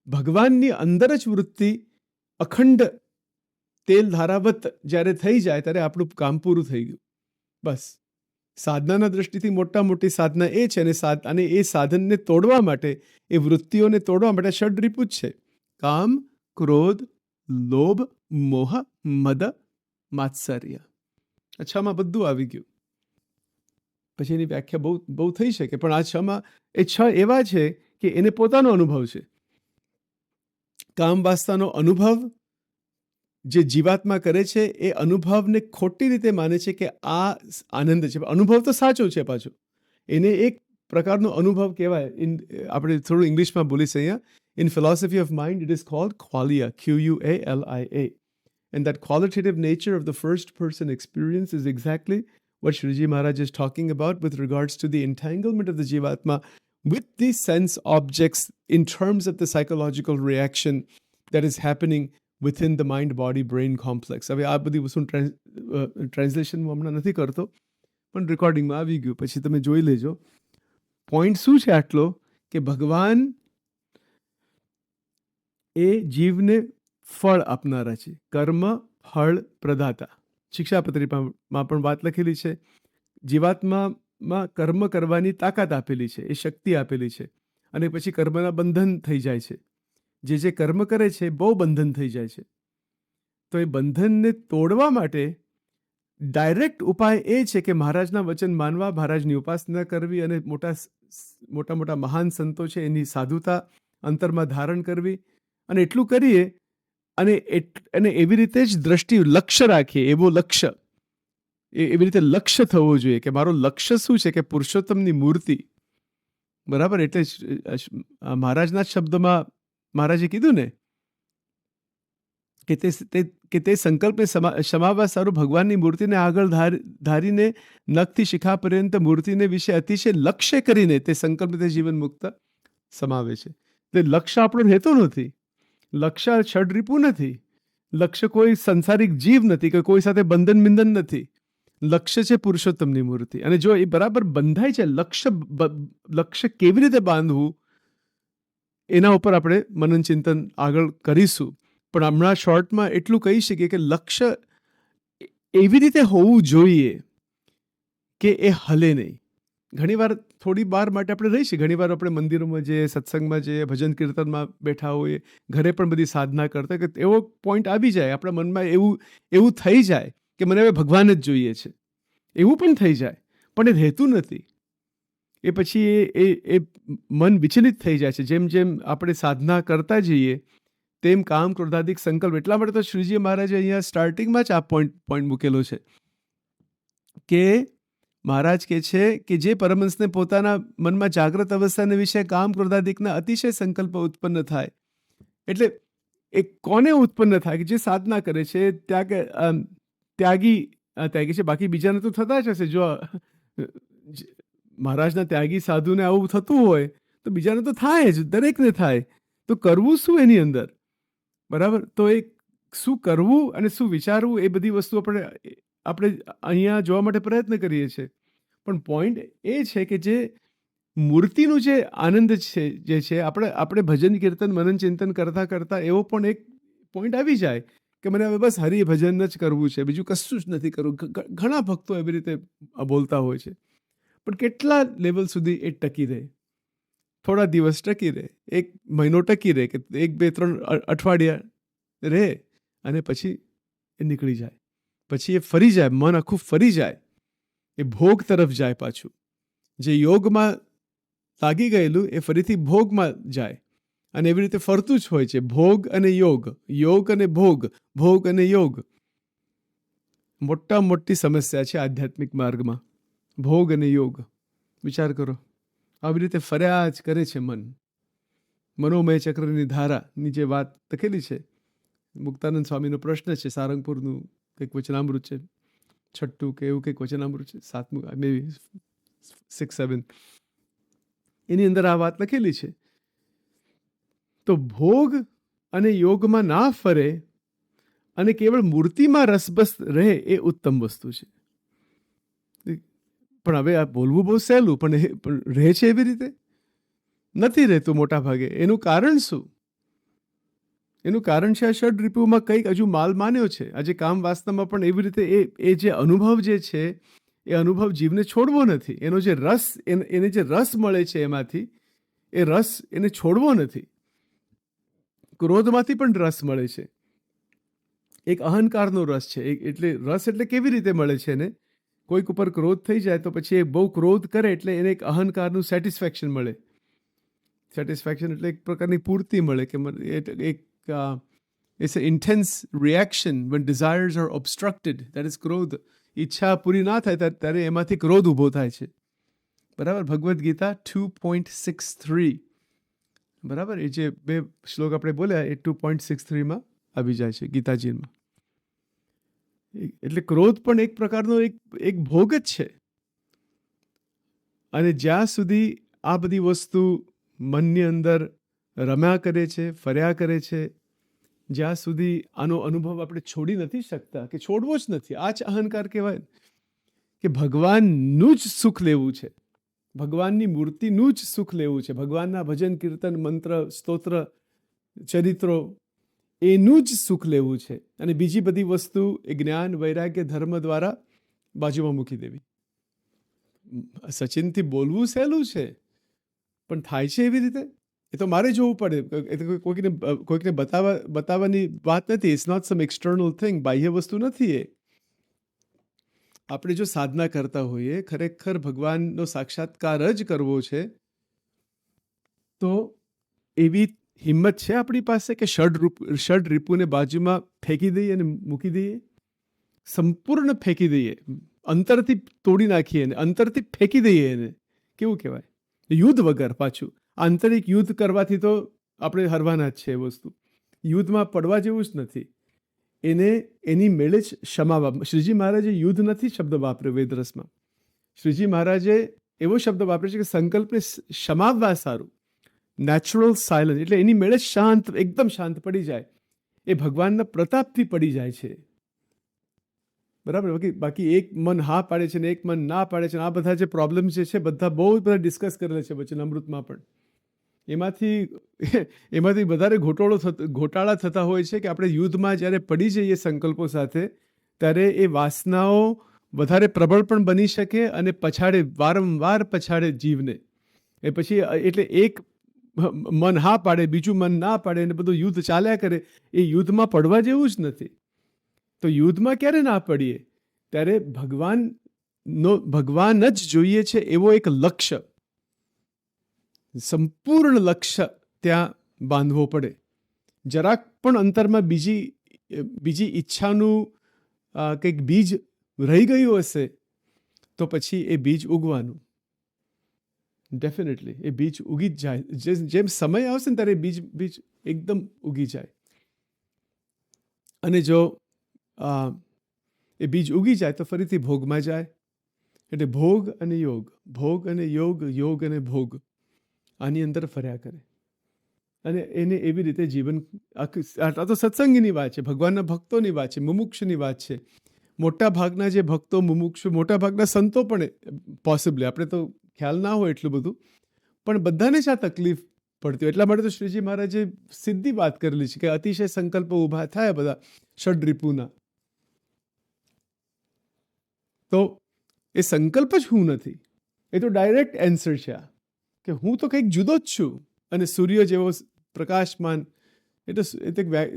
ભગવાનની અંદર જ વૃત્તિ અખંડ તેલ ધારાવત જ્યારે થઈ જાય ત્યારે આપણું કામ પૂરું થઈ ગયું. બસ. સાધનાના દૃષ્ટિથી મોટી સાધના એ છે, અને એ સાધનને તોડવા માટે, એ વૃત્તિઓને તોડવા માટે ષડરિપુ જ છે: કામ, ક્રોધ, લોભ, મોહ, મદ, માત્સર્ય. છમાં બધું આવી ગયું. પછી એની વ્યાખ્યા બહુ બહુ થઈ શકે, પણ આ છમાં એ છ એવા છે કે એને પોતાનો અનુભવ છે. કામ વાસનાનો અનુભવ જે જીવાત્મા કરે છે, એ અનુભવને ખોટી રીતે માને છે કે આ આનંદ છે. અનુભવ તો સાચો છે. પાછો એને એક પ્રકારનો અનુભવ કહેવાય. આપણે થોડું ઇંગ્લિશમાં બોલીશ અહીંયા. In philosophy of mind it is called qualia, QUALIA. And that qualitative nature of the first person experience is exactly what Shriji Maharaj is talking about with regards to the entanglement of the Jivatma with these sense objects in terms of the psychological reaction that is happening within the mind body brain complex. હવે આ બધી વસ્તુ translation હું હમણાં નથી કરતો, પણ રેકોર્ડિંગમાં આવી ગયું, પછી તમે જોઈ લેજો. પોઈન્ટ શું છે આટલો કે ભગવાન એ જીવને ફળ આપનારા છે, કર્મ ફળ પ્રદાતા. શિક્ષાપત્રીમાં પણ વાત લખેલી છે. જીવાત્મામાં કર્મ કરવાની તાકાત આપેલી છે, એ શક્તિ આપેલી છે, અને પછી કર્મના બંધન થઈ જાય છે. જે કર્મ કરે છે બહુ બંધન થઈ જાય છે. તો એ બંધનને તોડવા માટે ડાયરેક્ટ ઉપાય એ છે કે મહારાજના વચન માનવા, મહારાજની ઉપાસના કરવી, અને મોટા મહાન સંતો છે એની સાધુતા અંતરમાં ધારણ કરવી. અને એટલું કરીએ અને એવી રીતે જ દ્રષ્ટિ લક્ષ્ય રાખીએ, એવો લક્ષ્ય એવી રીતે લક્ષ્ય થવો જોઈએ કે મારો લક્ષ્ય શું છે કે પુરુષોત્તમની મૂર્તિ. બરાબર. એટલે મહારાજના શબ્દમાં મહારાજે કીધું ને કે તે સંકલ્પને સમાવવા સારું ભગવાનની મૂર્તિને આગળ ધારીને નખથી શિખા પર્યંત મૂર્તિને વિશે અતિશય લક્ષ્ય કરીને તે સંકલ્પ તે જીવન મુક્ત સમાવે છે. તે લક્ષ્ય આપણો હેતુ નથી. લક્ષ્ય ષડરિપુ નથી. લક્ષ્ય કોઈ સંસારિક જીવ નથી કે કોઈ સાથે બંધન બિંધન નથી. લક્ષ્ય છે પુરુષોત્તમની મૂર્તિ. અને જો એ બરાબર બંધાય છે, લક્ષ્ય કેવી રીતે બાંધવું એના ઉપર આપણે મનન ચિંતન આગળ કરીશું. પણ હમણાં શોર્ટમાં એટલું કહી શકીએ કે લક્ષ્ય એવી રીતે હોવું જોઈએ કે એ હલે નહીં. ઘણીવાર થોડી વાર માટે આપણે રહીશું. ઘણીવાર આપણે મંદિરોમાં જઈએ, સત્સંગમાં જઈએ, ભજન કીર્તનમાં બેઠા હોઈએ, ઘરે પણ બધી સાધના કરતા, કે એવો પોઈન્ટ આવી જાય આપણા મનમાં, એવું થઈ જાય કે મને હવે ભગવાન જ જોઈએ છે. એવું પણ થઈ જાય, પણ એ રહેતું નથી. એ પછી એ મન વિચલિત થઈ જાય છે. જેમ જેમ આપણે સાધના કરતા જઈએ તેમ કામ ક્રોધાદિક સંકલ્પ. એટલા માટે તો શ્રીજી મહારાજે અહીંયા સ્ટાર્ટિંગમાં જ આ પોઈન્ટ મૂકેલો છે કે મહારાજ કહે છે કે જે પરમહંસને પોતાના મનમાં જાગ્રત અવસ્થાને વિશે કામ ક્રોધાદિકના અતિશય સંકલ્પ ઉત્પન્ન થાય. એટલે એ કોને ઉત્પન્ન થાય? કે જે સાધના કરે છે, ત્યાગી છે. બાકી બીજાને તો થતા જ હશે. જો મહારાજના ત્યાગી સાધુને આવું થતું હોય તો બીજાને તો થાય જ, દરેકને થાય. તો કરવું શું એની અંદર? બરાબર. તો એ શું કરવું અને શું વિચારવું, એ બધી વસ્તુ આપણે અહીંયા જોવા માટે પ્રયત્ન કરીએ છીએ. પણ પોઈન્ટ એ છે કે જે મૂર્તિનું જે આનંદ છે, જે છે આપણે ભજન કીર્તન મનન ચિંતન કરતા એવો પણ એક પોઈન્ટ આવી જાય કે મને હવે બસ હરિભજન જ કરવું છે, બીજું કશું જ નથી કરવું. ઘણા ભક્તો એવી રીતે બોલતા હોય છે. પણ કેટલા લેવલ સુધી એ ટકી રહે? થોડા દિવસ ટકી રહે, 1 મહિનો ટકી રહે, કે 1, 2, 3 અઠવાડિયા રહે, અને પછી એ નીકળી જાય. પછી એ ફરી જાય, મન આખું ફરી જાય, એ ભોગ તરફ જાય પાછું. જે યોગમાં લાગી ગયેલું એ ફરીથી ભોગમાં જાય, અને એવી રીતે ફરતું જ હોય છે. ભોગ અને યોગ, યોગ અને ભોગ, ભોગ અને યોગ. મોટી સમસ્યા છે આધ્યાત્મિક માર્ગમાં, ભોગ અને યોગ. વિચાર કરો, આવી રીતે ફર્યા જ કરે છે મન. મનોમય ચક્રની ધારાની જે વાત લખેલી છે, મુક્તાનંદ સ્વામીનો પ્રશ્ન છે, સારંગપુરનું કંઈક વચનામૃત છે, 6ઠ્ઠું કે એવું કંઈક વચનામૃત છે, 7મું, મે બી 6, 7. એની અંદર આ વાત લખેલી છે. તો ભોગ અને યોગમાં ના ફરે અને કેવળ મૂર્તિમાં રસબસ રહે, એ ઉત્તમ વસ્તુ છે. પણ હવે આ બોલવું બહુ સહેલું, પણ રહે છે એવી રીતે? નથી રહેતું મોટા ભાગે. એનું કારણ શું? એનું કારણ છે આ ષડરિપુમાં કંઈક હજુ માલ માન્યો છે. આજે કામ વાસ્તવમાં પણ એવી રીતે એ જે અનુભવ જે છે એ અનુભવ જીવને છોડવો નથી. એનો જે રસ એને જે રસ મળે છે એમાંથી એ રસ એને છોડવો નથી. ક્રોધમાંથી પણ રસ મળે છે. એક અહંકારનો રસ છે. એટલે રસ એટલે કેવી રીતે મળે છે એને? કોઈક ઉપર ક્રોધ થઈ જાય તો પછી એ બહુ ક્રોધ કરે એટલે એને એક અહંકારનું સેટિસ્ફેક્શન મળે. સેટિસ્ફેક્શન એટલે એક પ્રકારની પૂર્તિ મળે કે એક it's an intense reaction when desires are obstructed. That is ક્રોધ. ઈચ્છા પૂરી ના થાય ત્યારે એમાંથી ક્રોધ ઊભો થાય છે. બરાબર. ભગવદ્ ગીતા 2.63 બરાબર. એ જે 2 શ્લોક આપણે બોલ્યા એ 2.63માં આવી જાય છે ગીતાજીમાં. એટલે ક્રોધ પણ એક પ્રકારનો એક ભોગ જ છે. અને જ્યાં સુધી આ બધી વસ્તુ મનની અંદર રમ્યા કરે છે, ફર્યા કરે છે, જ્યાં સુધી આનો અનુભવ આપણે છોડી નથી શકતા કે છોડવો જ નથી, આ જ અહંકાર કહેવાય કે ભગવાનનું જ સુખ લેવું છે, ભગવાનની મૂર્તિનું જ સુખ લેવું છે, ભગવાનના ભજન કીર્તન મંત્ર સ્તોત્ર ચરિત્રો એનું જ સુખ લેવું છે અને બીજી બધી વસ્તુ એ જ્ઞાન વૈરાગ્ય ધર્મ દ્વારા બાજુમાં મૂકી દેવી. સચિનથી બોલવું સહેલું છે પણ થાય છે એવી રીતે એ તો મારે જોવું પડે. એ તો કોઈકને બતાવવાની વાત નથી. It's not some external thing. બાહ્ય વસ્તુ નથી એ. આપણે જો સાધના કરતા હોઈએ, ખરેખર ભગવાનનો સાક્ષાત્કાર જ કરવો છે, તો એવી હિંમત છે આપણી પાસે કે ષડ રિપુને બાજુમાં ફેંકી દઈએ અને મૂકી દઈએ, સંપૂર્ણ ફેંકી દઈએ, અંતરથી તોડી નાખીએ એને, અંતરથી ફેંકી દઈએ એને. કેવું કહેવાય? યુદ્ધ વગર. પાછું આંતરિક યુદ્ધ કરવાથી તો આપણે હરવાના જ છે. એ વસ્તુ યુદ્ધમાં પડવા જેવું જ નથી. એને એની મેળે જ શમાવા. શ્રીજી મહારાજે યુદ્ધ નથી શબ્દ વાપર્યો વેદરસમાં. શ્રીજી મહારાજે એવો શબ્દ વાપરે છે કે સંકલ્પને શમાવવા સારું. નેચરલ સાયલન્સ એટલે એની મેળે શાંત, એકદમ શાંત પડી જાય. એ ભગવાનના પ્રતાપથી પડી જાય છે. બરાબર. બાકી એક મન હા પાડે છે ને એક મન ના પાડે છે. આ બધા જે પ્રોબ્લેમ છે બધા બહુ બધા ડિસ્કસ કરેલા છે વચનામૃતમાં પણ. એમાંથી વધારે ઘોટાળા થતા હોય છે કે આપણે યુદ્ધમાં જ્યારે પડી જઈએ સંકલ્પો સાથે ત્યારે એ વાસનાઓ વધારે પ્રબળ પણ બની શકે અને પછાડે, વારંવાર પછાડે જીવને. એ પછી એટલે એક મન હા પાડે, બીજું મન ના પાડે અને બધું યુદ્ધ ચાલ્યા કરે. એ યુદ્ધમાં પડવા જેવું જ નથી. તો યુદ્ધમાં ક્યારે ના પડીએ? ત્યારે ભગવાન જ જોઈએ છે એવો એક લક્ષ્ય, સંપૂર્ણ લક્ષ્ય ત્યાં બાંધવો પડે. જરાક પણ અંતરમાં બીજી ઈચ્છાનું કંઈક બીજ રહી ગયું હશે તો પછી એ બીજ ઉગવાનું. ડેફિનેટલી એ બીજ ઉગી જ જાય. જેમ સમય આવશે ને ત્યારે બીજ એકદમ ઉગી જાય. અને જો એ બીજ ઉગી જાય તો ફરીથી ભોગમાં જાય. એટલે ભોગ અને યોગ, ભોગ અને યોગ, યોગ અને ભોગ આની અંદર ફર્યા કરે. અને એને એવી રીતે જીવન. આ તો સત્સંગની વાત છે, ભગવાનના ભક્તોની વાત છે, મુમુક્ષુની વાત છે. મોટા ભાગના જે ભક્તો મુમુક્ષુ, મોટા ભાગના સંતો પણ પોસિબલી, આપણે તો ખ્યાલ ના હોય એટલું બધું, પણ બધાને જ આ તકલીફ પડતી હોય. એટલા માટે તો શ્રીજી મહારાજે સીધી વાત કરેલી છે કે અતિશય સંકલ્પો ઊભા થાય બધા ષડરિપુના. તો એ સંકલ્પ જ હું નથી, એ તો ડાયરેક્ટ એન્સર છે આ કે હું તો કંઈક જુદો જ છું. અને સૂર્ય જેવો પ્રકાશમાન. એટલે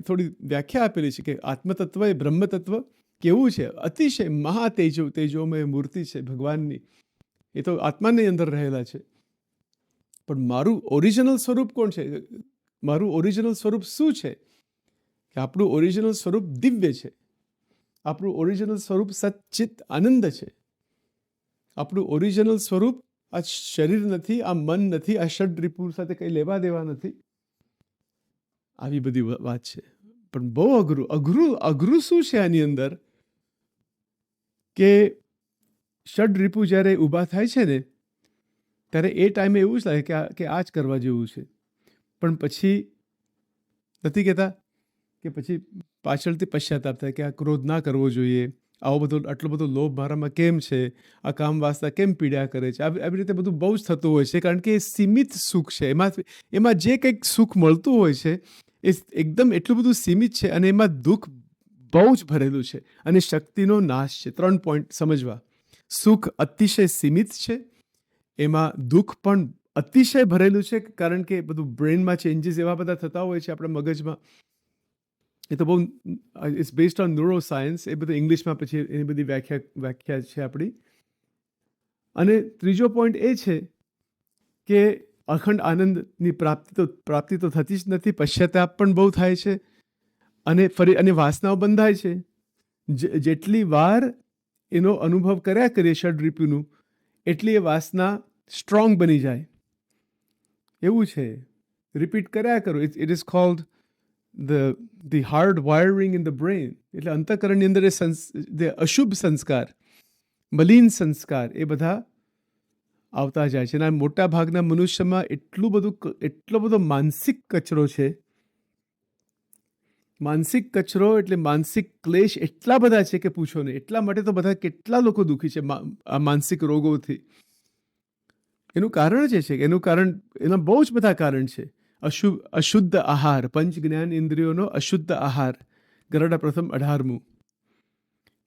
થોડી વ્યાખ્યા આપેલી છે કે આત્મતત્વ એ બ્રહ્મતત્વ કેવું છે? અતિશય તેજોમય મૂર્તિ છે ભગવાનની. એ તો આત્માની અંદર રહેલા છે. પણ મારું ઓરિજિનલ સ્વરૂપ કોણ છે? મારું ઓરિજિનલ સ્વરૂપ શું છે? કે આપણું ઓરિજિનલ સ્વરૂપ દિવ્ય છે. આપણું ઓરિજિનલ સ્વરૂપ સચ્ચિત આનંદ છે. આપણું ઓરિજિનલ સ્વરૂપ આ શરીર નથી, આ મન નથી, આ ષડરિપુ સાથે કંઈ લેવા દેવા નથી. આવી બધી વાત છે. પણ બહુ અઘરું શું છે આની અંદર કે ષડરિપુ જ્યારે ઊભા થાય છે ને ત્યારે એ ટાઈમે એવું જ લાગે કે આ જ કરવા જેવું છે. પણ પછી નથી કહેતા કે પછી પાછળથી પશ્ચાતાપ થાય કે આ ક્રોધ ના કરવો જોઈએ, આટલો બધો લોભ મારામાં કેમ છે, આ કામ વાસના કેમ પીડ્યા કરે છે. આવી રીતે બધું બહુ જ થતું હોય છે. કારણ કે એ સીમિત સુખ છે. એમાં જે કંઈક સુખ મળતું હોય છે એ એકદમ એટલું બધું સીમિત છે અને એમાં દુઃખ બહુ જ ભરેલું છે અને શક્તિનો નાશ છે. 3 પોઈન્ટ સમજવા. સુખ અતિશય સીમિત છે, એમાં દુઃખ પણ અતિશય ભરેલું છે, કારણ કે બધું બ્રેનમાં ચેન્જીસ એવા બધા થતા હોય છે આપણા મગજમાં. એ તો બહુ it's based on neuroscience. એ બધું ઇંગ્લિશમાં પછી એની બધી વ્યાખ્યા છે આપણી. અને ત્રીજો પોઈન્ટ એ છે કે અખંડ આનંદની પ્રાપ્તિ તો થતી જ નથી. પશ્ચાતાપ પણ બહુ થાય છે અને વાસનાઓ બંધાય છે. જેટલી વાર એનો અનુભવ કર્યા કરીએ ષડરીપુનું, એટલી એ વાસના સ્ટ્રોંગ બની જાય એવું છે. રિપીટ કર્યા કરો. It is cold the hard wiring in the brain. એટલે અંતઃકરણની અંદર એ અશુભ સંસ્કાર, મલિન સંસ્કાર એ બધા આવતા જાય છે. અને મોટા ભાગના મનુષ્યમાં એટલો બધો માનસિક કચરો છે. માનસિક કચરો એટલે માનસિક ક્લેશ એટલા બધા છે કે પૂછો નહીં. એટલા માટે તો બધા કેટલા લોકો દુઃખી છે આ માનસિક રોગોથી. એનું કારણ જ છે કે એના બહુ જ બધા કારણ છે. અશુદ્ધ આહાર, પંચ જ્ઞાન ઇન્દ્રિયોનો અશુદ્ધ આહાર, ગરડા પ્રથમ 18મું.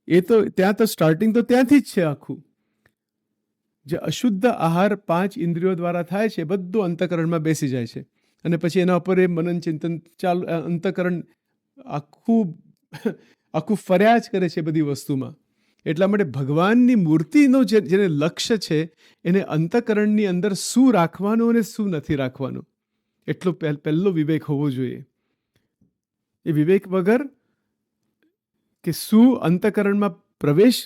એ તો ત્યાં તો સ્ટાર્ટિંગ તો ત્યાંથી જ છે આખું. જે અશુદ્ધ આહાર 5 ઇન્દ્રિયો દ્વારા થાય છે, બધું અંતઃકરણમાં બેસી જાય છે. અને પછી એના ઉપર એ મનન ચિંતન ચાલુ, અંતઃકરણ આખું ફર્યા જ કરે છે બધી વસ્તુમાં. એટલા માટે ભગવાનની મૂર્તિનો જેને લક્ષ્ય છે, એને અંતઃકરણની અંદર શું રાખવાનું અને શું નથી રાખવાનું, એટલો પહેલો વિવેક હોવો જોઈએ. એ વિવેક વગર કે શું અંતઃકરણમાં પ્રવેશ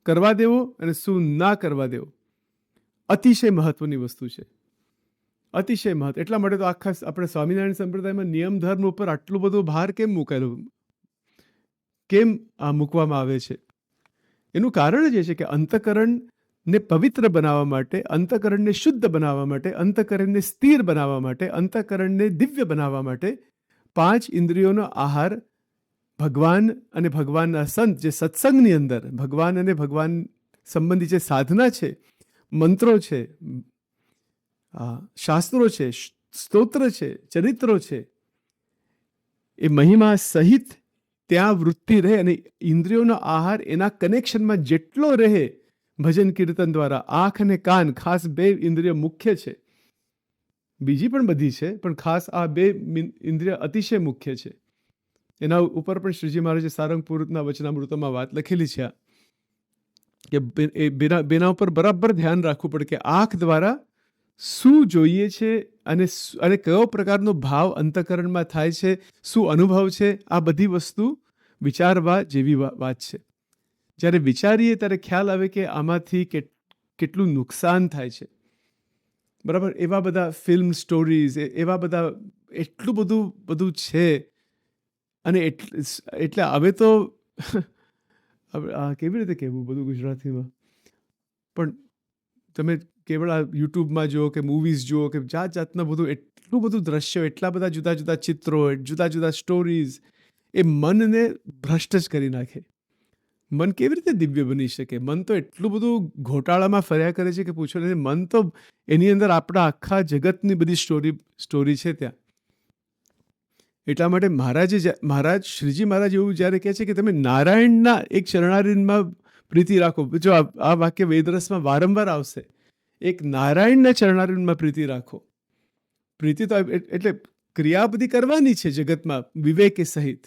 કરવા દેવો અને શું ના કરવા દેવો, અતિશય મહત્વની વસ્તુ છે. અતિશય મહત્વ. એટલા માટે તો આખા આપણે સ્વામિનારાયણ સંપ્રદાયમાં નિયમ ધર્મ ઉપર આટલો બધો ભાર કેમ મૂકવામાં આવે છે? એનું કારણ જ એ છે કે અંતઃકરણને પવિત્ર બનાવવા માટે, અંતઃકરણને શુદ્ધ બનાવવા માટે, અંતઃકરણને સ્થિર બનાવવા માટે, અંતઃકરણને દિવ્ય બનાવવા માટે 5 ઇન્દ્રિયોનો આહાર ભગવાન અને ભગવાનના સંત, જે સત્સંગની અંદર ભગવાન અને ભગવાન સંબંધી જે સાધના છે, મંત્રો છે, શાસ્ત્રો છે, સ્તોત્ર છે, ચરિત્રો છે, એ મહિમા સહિત ત્યાં વૃત્તિ રહે અને ઇન્દ્રિયોનો આહાર એના કનેક્શનમાં જેટલો રહે ભજન કીર્તન દ્વારા. આંખ અને કાન, ખાસ 2 ઇન્દ્રિય મુખ્ય છે. બીજી પણ બધી છે, પણ ખાસ આ 2 ઇન્દ્રિય અતિશય મુખ્ય છે. એના ઉપર પણ શ્રીજી મહારાજે સારંગપુરના વચનામૃતમાં વાત લખેલી છે કે બેના ઉપર બરાબર ધ્યાન રાખવું પડે કે આંખ દ્વારા શું જોઈએ છે અને કયો પ્રકારનો ભાવ અંતઃકરણમાં થાય છે, શું અનુભવ છે, આ બધી વસ્તુ વિચારવા જેવી વાત છે. જ્યારે વિચારીએ ત્યારે ખ્યાલ આવે કે આમાંથી કેટલું નુકસાન થાય છે. બરાબર? એવા બધા ફિલ્મ સ્ટોરીઝ, એવા બધા એટલું બધું છે. અને એટલે હવે તો કેવી રીતે કહેવું બધું ગુજરાતીમાં, પણ તમે કેવળ આ યુટ્યુબમાં જુઓ કે મૂવીઝ જુઓ કે જાત જાતના એટલું બધું દ્રશ્યો, એટલા બધા જુદા જુદા ચિત્રો, જુદા જુદા સ્ટોરીઝ, એ મનને ભ્રષ્ટ જ કરી નાખે. મન કેવી રીતે દિવ્ય બની શકે? મન તો એટલું બધું ઘોટાળામાં ફર્યા કરે છે કે પૂછો નહીં. મન તો એની અંદર આપણા આખા જગતની બધી સ્ટોરી છે ત્યાં. એટલા માટે શ્રીજી મહારાજ એવું જ્યારે કહે છે કે તમે નારાયણના એક ચરણારીમાં પ્રીતિ રાખો. જો આ વાક્ય વેદરસમાં વારંવાર આવશે, એક નારાયણના ચરણારીમાં પ્રીતિ રાખો. પ્રીતિ તો એટલે ક્રિયા બધી કરવાની છે જગતમાં વિવેકે સહિત,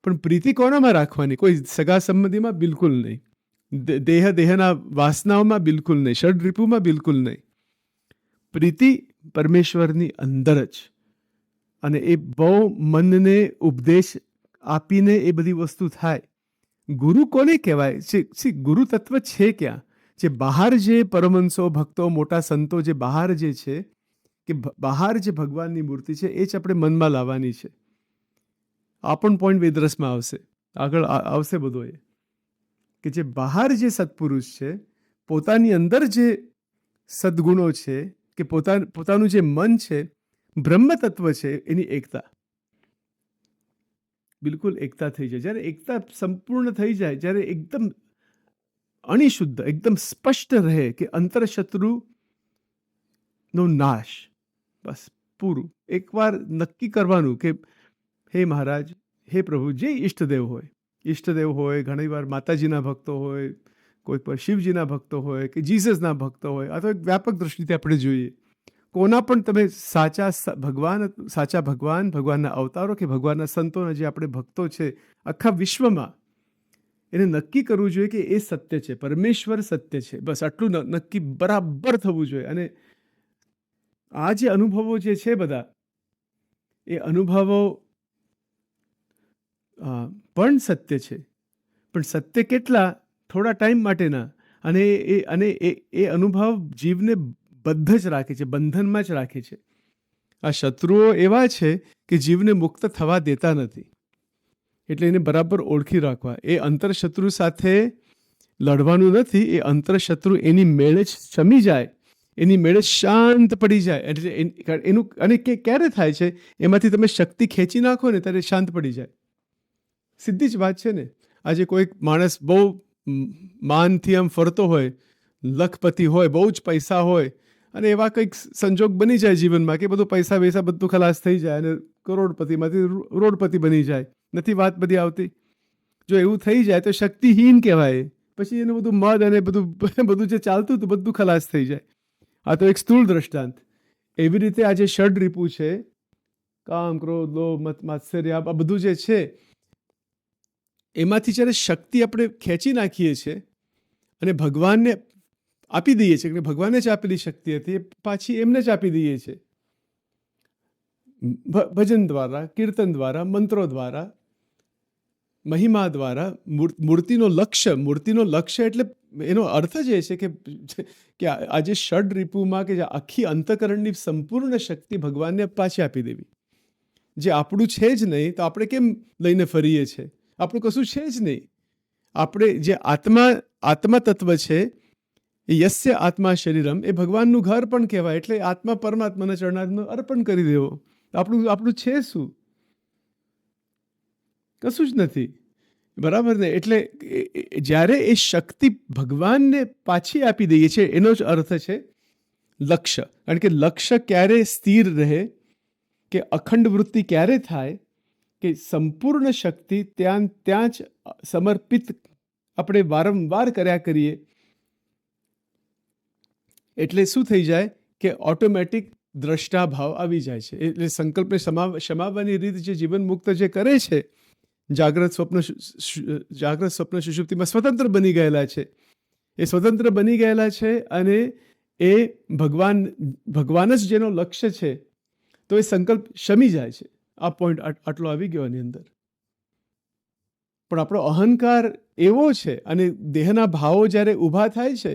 પણ પ્રીતિ કોનામાં રાખવાની? કોઈ સગા સંબંધીમાં બિલકુલ નહીં, દેહના વાસનાઓમાં બિલકુલ નહીં, ષડરીપુમાં બિલકુલ નહીં. પ્રીતિ પરમેશ્વરની અંદર જ. અને એ બહુ મનને ઉપદેશ આપીને એ બધી વસ્તુ થાય. ગુરુ કોને કહેવાય? ગુરુ તત્વ છે ક્યાં? જે બહાર જે પરમહંસો, ભક્તો, મોટા સંતો જે બહાર જે છે, કે બહાર જે ભગવાનની મૂર્તિ છે, એ જ આપણે મનમાં લાવવાની છે. આ પણ પોઈન્ટ વેદરસમાં આવશે, આગળ આવશે બધો એ, કે જે બહાર જે સત્પુરુષ છે, પોતાની અંદર જે સદગુણો છે, કે પોતાનું જે મન છે, બ્રહ્મ તત્વ છે, એની એકતા, બિલકુલ એકતા થઈ જાય. જ્યારે એકતા સંપૂર્ણ થઈ જાય, જ્યારે એકદમ અણિશુદ્ધ, એકદમ સ્પષ્ટ રહે કે અંતરશત્રુનો નાશ, બસ પૂરું. એકવાર નક્કી કરવાનું કે હે મહારાજ, હે પ્રભુ, જે ઈષ્ટદેવ હોય, ઘણીવાર માતાજીના ભક્તો હોય, કોઈ પર શિવજીના ભક્તો હોય કે જીસસના ભક્તો હોય, આ તો એક વ્યાપક દ્રષ્ટિથી આપણે જોઈએ. કોના પણ તમે સાચા ભગવાન, ભગવાનના અવતારો કે ભગવાનના સંતોના જે આપણે ભક્તો છે આખા વિશ્વમાં, એને નક્કી કરવું જોઈએ કે એ સત્ય છે, પરમેશ્વર સત્ય છે. બસ આટલું નક્કી બરાબર થવું જોઈએ. અને આ જે અનુભવો જે છે બધા, એ અનુભવો પણ સત્ય છે, પણ સત્ય કેટલા? થોડા ટાઈમ માટેના. અને એ અનુભવ જીવને બદ્ધ જ રાખે છે, બંધનમાં જ રાખે છે. આ શત્રુઓ એવા છે કે જીવને મુક્ત થવા દેતા નથી. એટલે એને બરાબર ઓળખી રાખવા. એ અંતરશત્રુ સાથે લડવાનું નથી, એ અંતરશત્રુ એની મેળે જ શમી જાય, એની મેળે શાંત પડી જાય. એટલે એનું અને ક્યારે થાય છે? એમાંથી તમે શક્તિ ખેંચી નાખો ને ત્યારે શાંત પડી જાય. સીધી જ વાત છે ને. આજે કોઈક માણસ બહુ માનથી આમ ફરતો હોય, લખપતિ હોય, બહુ જ પૈસા હોય, અને એવા કંઈક સંજોગ બની જાય જીવનમાં કે બધું પૈસા બધું ખલાસ થઈ જાય અને કરોડપતિમાંથી રોડપતિ બની જાય. નથી વાત બધી આવતી? જો એવું થઈ જાય તો શક્તિહીન કહેવાય. પછી એનું બધું મદ અને બધું જે ચાલતું હતું બધું ખલાસ થઈ જાય. આ તો એક સ્થૂળ દ્રષ્ટાંત. એવી રીતે આ જે ષડ રીપુ છે, કામ, ક્રોધ, લોભ, મત, માત્સર્ય, આ બધું જે છે, એમાંથી જ્યારે શક્તિ આપણે ખેંચી નાખીએ છીએ અને ભગવાનને આપી દઈએ છીએ, કે ભગવાને જ આપેલી શક્તિ હતી, એ પાછી એમને જ આપી દઈએ છીએ. ભજન દ્વારા, કીર્તન દ્વારા, મંત્રો દ્વારા, મહિમા દ્વારા. મૂર્તિનો લક્ષ્ય એટલે એનો અર્થ જ એ છે કે આજે ષડ રીપુમાં કે આખી અંતઃકરણની સંપૂર્ણ શક્તિ ભગવાનને પાછી આપી દેવી. જે આપણું છે જ નહીં તો આપણે કેમ લઈને ફરીએ છીએ? આપણું કશું છે જ નહીં. આપણે જે આત્મા તત્વ છે, એ યસ્ય આત્મા શરીરમ, એ ભગવાનનું ઘર પણ કહેવાય. એટલે આત્મા પરમાત્માના ચરણારવિંદમાં અર્પણ કરી દેવો. આપણું છે શું? કશું જ નથી. બરાબર ને? એટલે જ્યારે એ શક્તિ ભગવાનને પાછી આપી દઈએ છીએ, એનો જ અર્થ છે લક્ષ્ય. કારણ કે લક્ષ્ય ક્યારે સ્થિર રહે, કે અખંડ વૃત્તિ ક્યારે થાય, કે સંપૂર્ણ શક્તિ ત્યાં જ સમર્પિત આપણે વારંવાર કર્યા કરીએ. એટલે શું થઈ જાય કે ઓટોમેટિક દ્રષ્ટાભાવ આવી જાય છે. એટલે સંકલ્પને સમાવવાની રીત જે જીવન મુક્ત જે કરે છે, જાગ્રત સ્વપ્ન સુષુપ્તિમાં સ્વતંત્ર બની ગયેલા છે. એ સ્વતંત્ર બની ગયેલા છે અને એ ભગવાન જ જેનો લક્ષ્ય છે, તો એ સંકલ્પ શમી જાય છે. આ પોઈન્ટ આટલો આવી ગયો આની અંદર. પણ આપણો અહંકાર એવો છે, અને દેહના ભાવો જ્યારે ઊભા થાય છે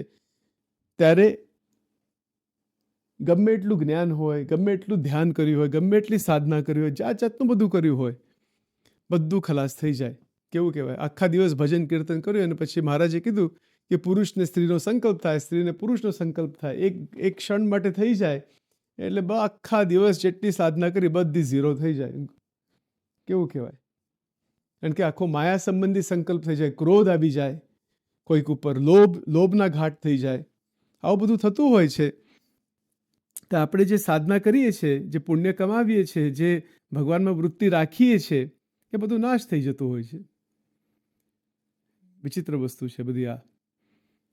ત્યારે ગમે એટલું જ્ઞાન હોય, ગમે એટલું ધ્યાન કર્યું હોય, ગમે એટલી સાધના કરી હોય, જાતનું બધું કર્યું હોય, બધું ખલાસ થઈ જાય. કેવું કહેવાય? આખા દિવસ ભજન કીર્તન કર્યું અને પછી મહારાજે કીધું કે પુરુષને સ્ત્રીનો સંકલ્પ થાય, સ્ત્રીને પુરુષનો સંકલ્પ થાય, એક ક્ષણ માટે થઈ જાય એટલે આખા દિવસ જેટલી સાધના કરી બધી ઝીરો થઈ જાય. કેવું કહેવાય? કારણ કે આખો માયા સંબંધી સંકલ્પ થઈ જાય, ક્રોધ આવી જાય, કોઈક ઉપર લોભના ઘાટ થઈ જાય. આવું બધું થતું હોય છે. તો આપણે જે સાધના કરીએ છીએ, જે પુણ્ય કમાવીએ છીએ, જે ભગવાનમાં વૃત્તિ રાખીએ છીએ, એ બધું નાશ થઈ જતું હોય છે. વિચિત્ર વસ્તુ છે બધી આ.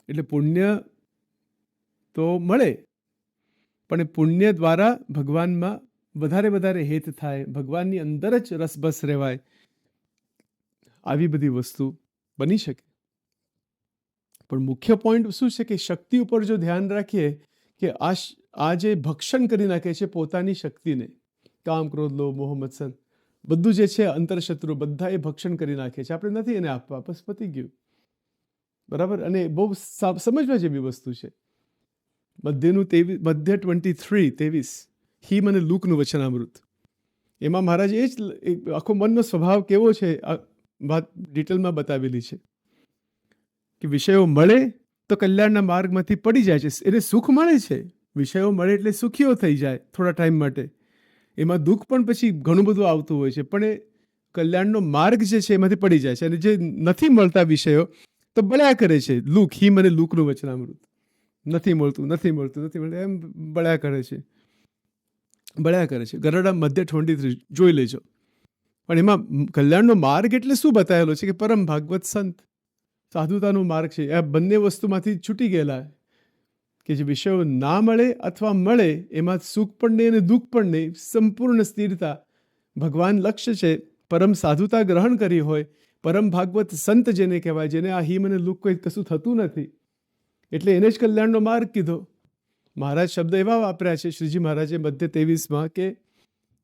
એટલે પુણ્ય તો મળે, પણ એ પુણ્ય દ્વારા ભગવાનમાં વધારે હેત થાય, ભગવાનની અંદર જ રસબસ રહેવાય, આવી બધી વસ્તુ બની શકે. પણ મુખ્ય પોઈન્ટ શું છે કે શક્તિ ઉપર જો ધ્યાન રાખીએ કે આ જે ભક્ષણ કરી નાખે છે પોતાની શક્તિને, કામ, ક્રોધ, લોભ, મોહ, મત્સર, બધું જે છે અંતરશત્રુ, બધા એ ભક્ષણ કરી નાખે છે. આપણે નથી એને આપવા, બસ પતી ગયું. બરાબર? અને બહુ સમજવા જેવી વસ્તુ છે. મધ્ય 23 હિમ અને લૂકનું વચનામૃત, એમાં મહારાજે એ જ આખો મનનો સ્વભાવ કેવો છે આ વાત ડિટેલમાં બતાવેલી છે કે વિષયો મળે તો કલ્યાણના માર્ગમાંથી પડી જાય છે. એને સુખ મળે છે, વિષયો મળે એટલે સુખીઓ થઈ જાય થોડા ટાઈમ માટે. એમાં દુઃખ પણ પછી ઘણું બધું આવતું હોય છે, પણ એ કલ્યાણનો માર્ગ જે છે એમાંથી પડી જાય છે. અને જે નથી મળતા વિષયો તો બળ્યા કરે છે. હિમ અને લૂકનું વચનામૃત, નથી મળતું એમ બળ્યા કરે છે. ગરડા મધ્ય 23 જોઈ લેજો. પણ એમાં કલ્યાણનો માર્ગ એટલે શું બતાવેલો છે કે પરમ ભાગવત સંત, સાધુતાનો માર્ગ છે. આ બંને વસ્તુમાંથી છૂટી ગયેલા કે જે વિષયો ના મળે અથવા મળે એમાં સુખ પણ નહીં અને દુઃખ પણ નહીં, સંપૂર્ણ સ્થિરતા ભગવાન લક્ષ્ય છે. પરમ સાધુતા ગ્રહણ કરી હોય, પરમ ભાગવત સંત જેને કહેવાય, જેને આ હિમ અને લુક કોઈ કશું થતું નથી, એટલે એને જ કલ્યાણનો માર્ગ કીધો. મહારાજ શબ્દ એવા વાપર્યા છે શ્રીજી મહારાજે મધ્ય 23માં કે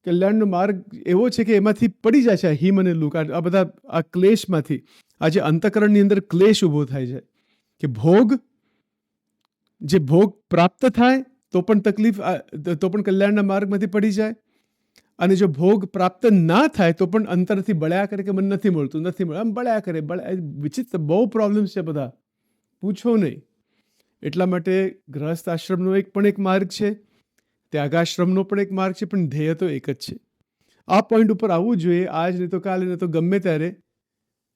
કલ્યાણનો માર્ગ એવો છે કે એમાંથી પડી જાય છે આ હિમ અને લુક, આ બધા આ ક્લેશમાંથી. આજે અંતઃકરણની અંદર ક્લેશ ઊભો થાય છે કે જે ભોગ પ્રાપ્ત થાય તો પણ તકલીફ, તો પણ કલ્યાણના માર્ગમાંથી પડી જાય, અને જો ભોગ પ્રાપ્ત ના થાય તો પણ અંતરથી બળ્યા કરે કે મને નથી મળતું, નથી મળે, આમ બળ્યા કરે. વિચિત્ર બહુ પ્રોબ્લેમ્સ છે બધા, પૂછો નહીં. એટલા માટે ગૃહસ્થ આશ્રમનો પણ એક માર્ગ છે, ત્યાગાશ્રમનો પણ એક માર્ગ છે, પણ ધ્યેય તો એક જ છે. આ પોઈન્ટ ઉપર આવવું જોઈએ, આજ નહીં તો કાલે, નહીં તો ગમે ત્યારે.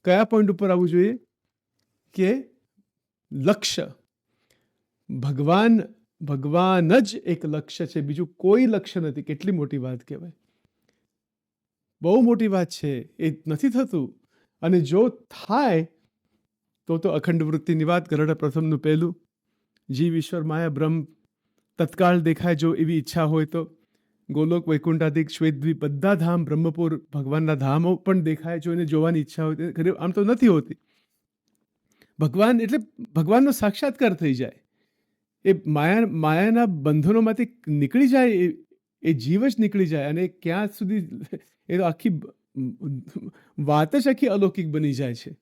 કયા પોઈન્ટ ઉપર આવવું જોઈએ? કે લક્ષ્ય, ભગવાન જ એક લક્ષ્ય છે, બીજું કોઈ લક્ષ્ય નથી. કેટલી મોટી વાત કહેવાય, બહુ મોટી વાત છે. એ નથી થતું, અને જો થાય તો અખંડ વૃત્તિની વાત, ગરડ પ્રથમનું પહેલું, જીવ ઈશ્વર માયા બ્રહ્મ તત્કાળ દેખાય જો એવી ઈચ્છા હોય તો. ગોલોક વૈકુંઠાદિક શ્વેતદ્વીપ બધા ધામ, બ્રહ્મપુર ભગવાનના ધામો પણ દેખાય જો એને જોવાની ઈચ્છા હોય. આમ તો નથી હોતી. ભગવાન એટલે ભગવાનનો સાક્ષાત્કાર થઈ જાય, એ માયાના બંધનોમાંથી નીકળી જાય, એ જીવ જ નીકળી જાય, અને ક્યાં સુધી એ તો આખી વાત જ આખી અલૌકિક બની જાય છે.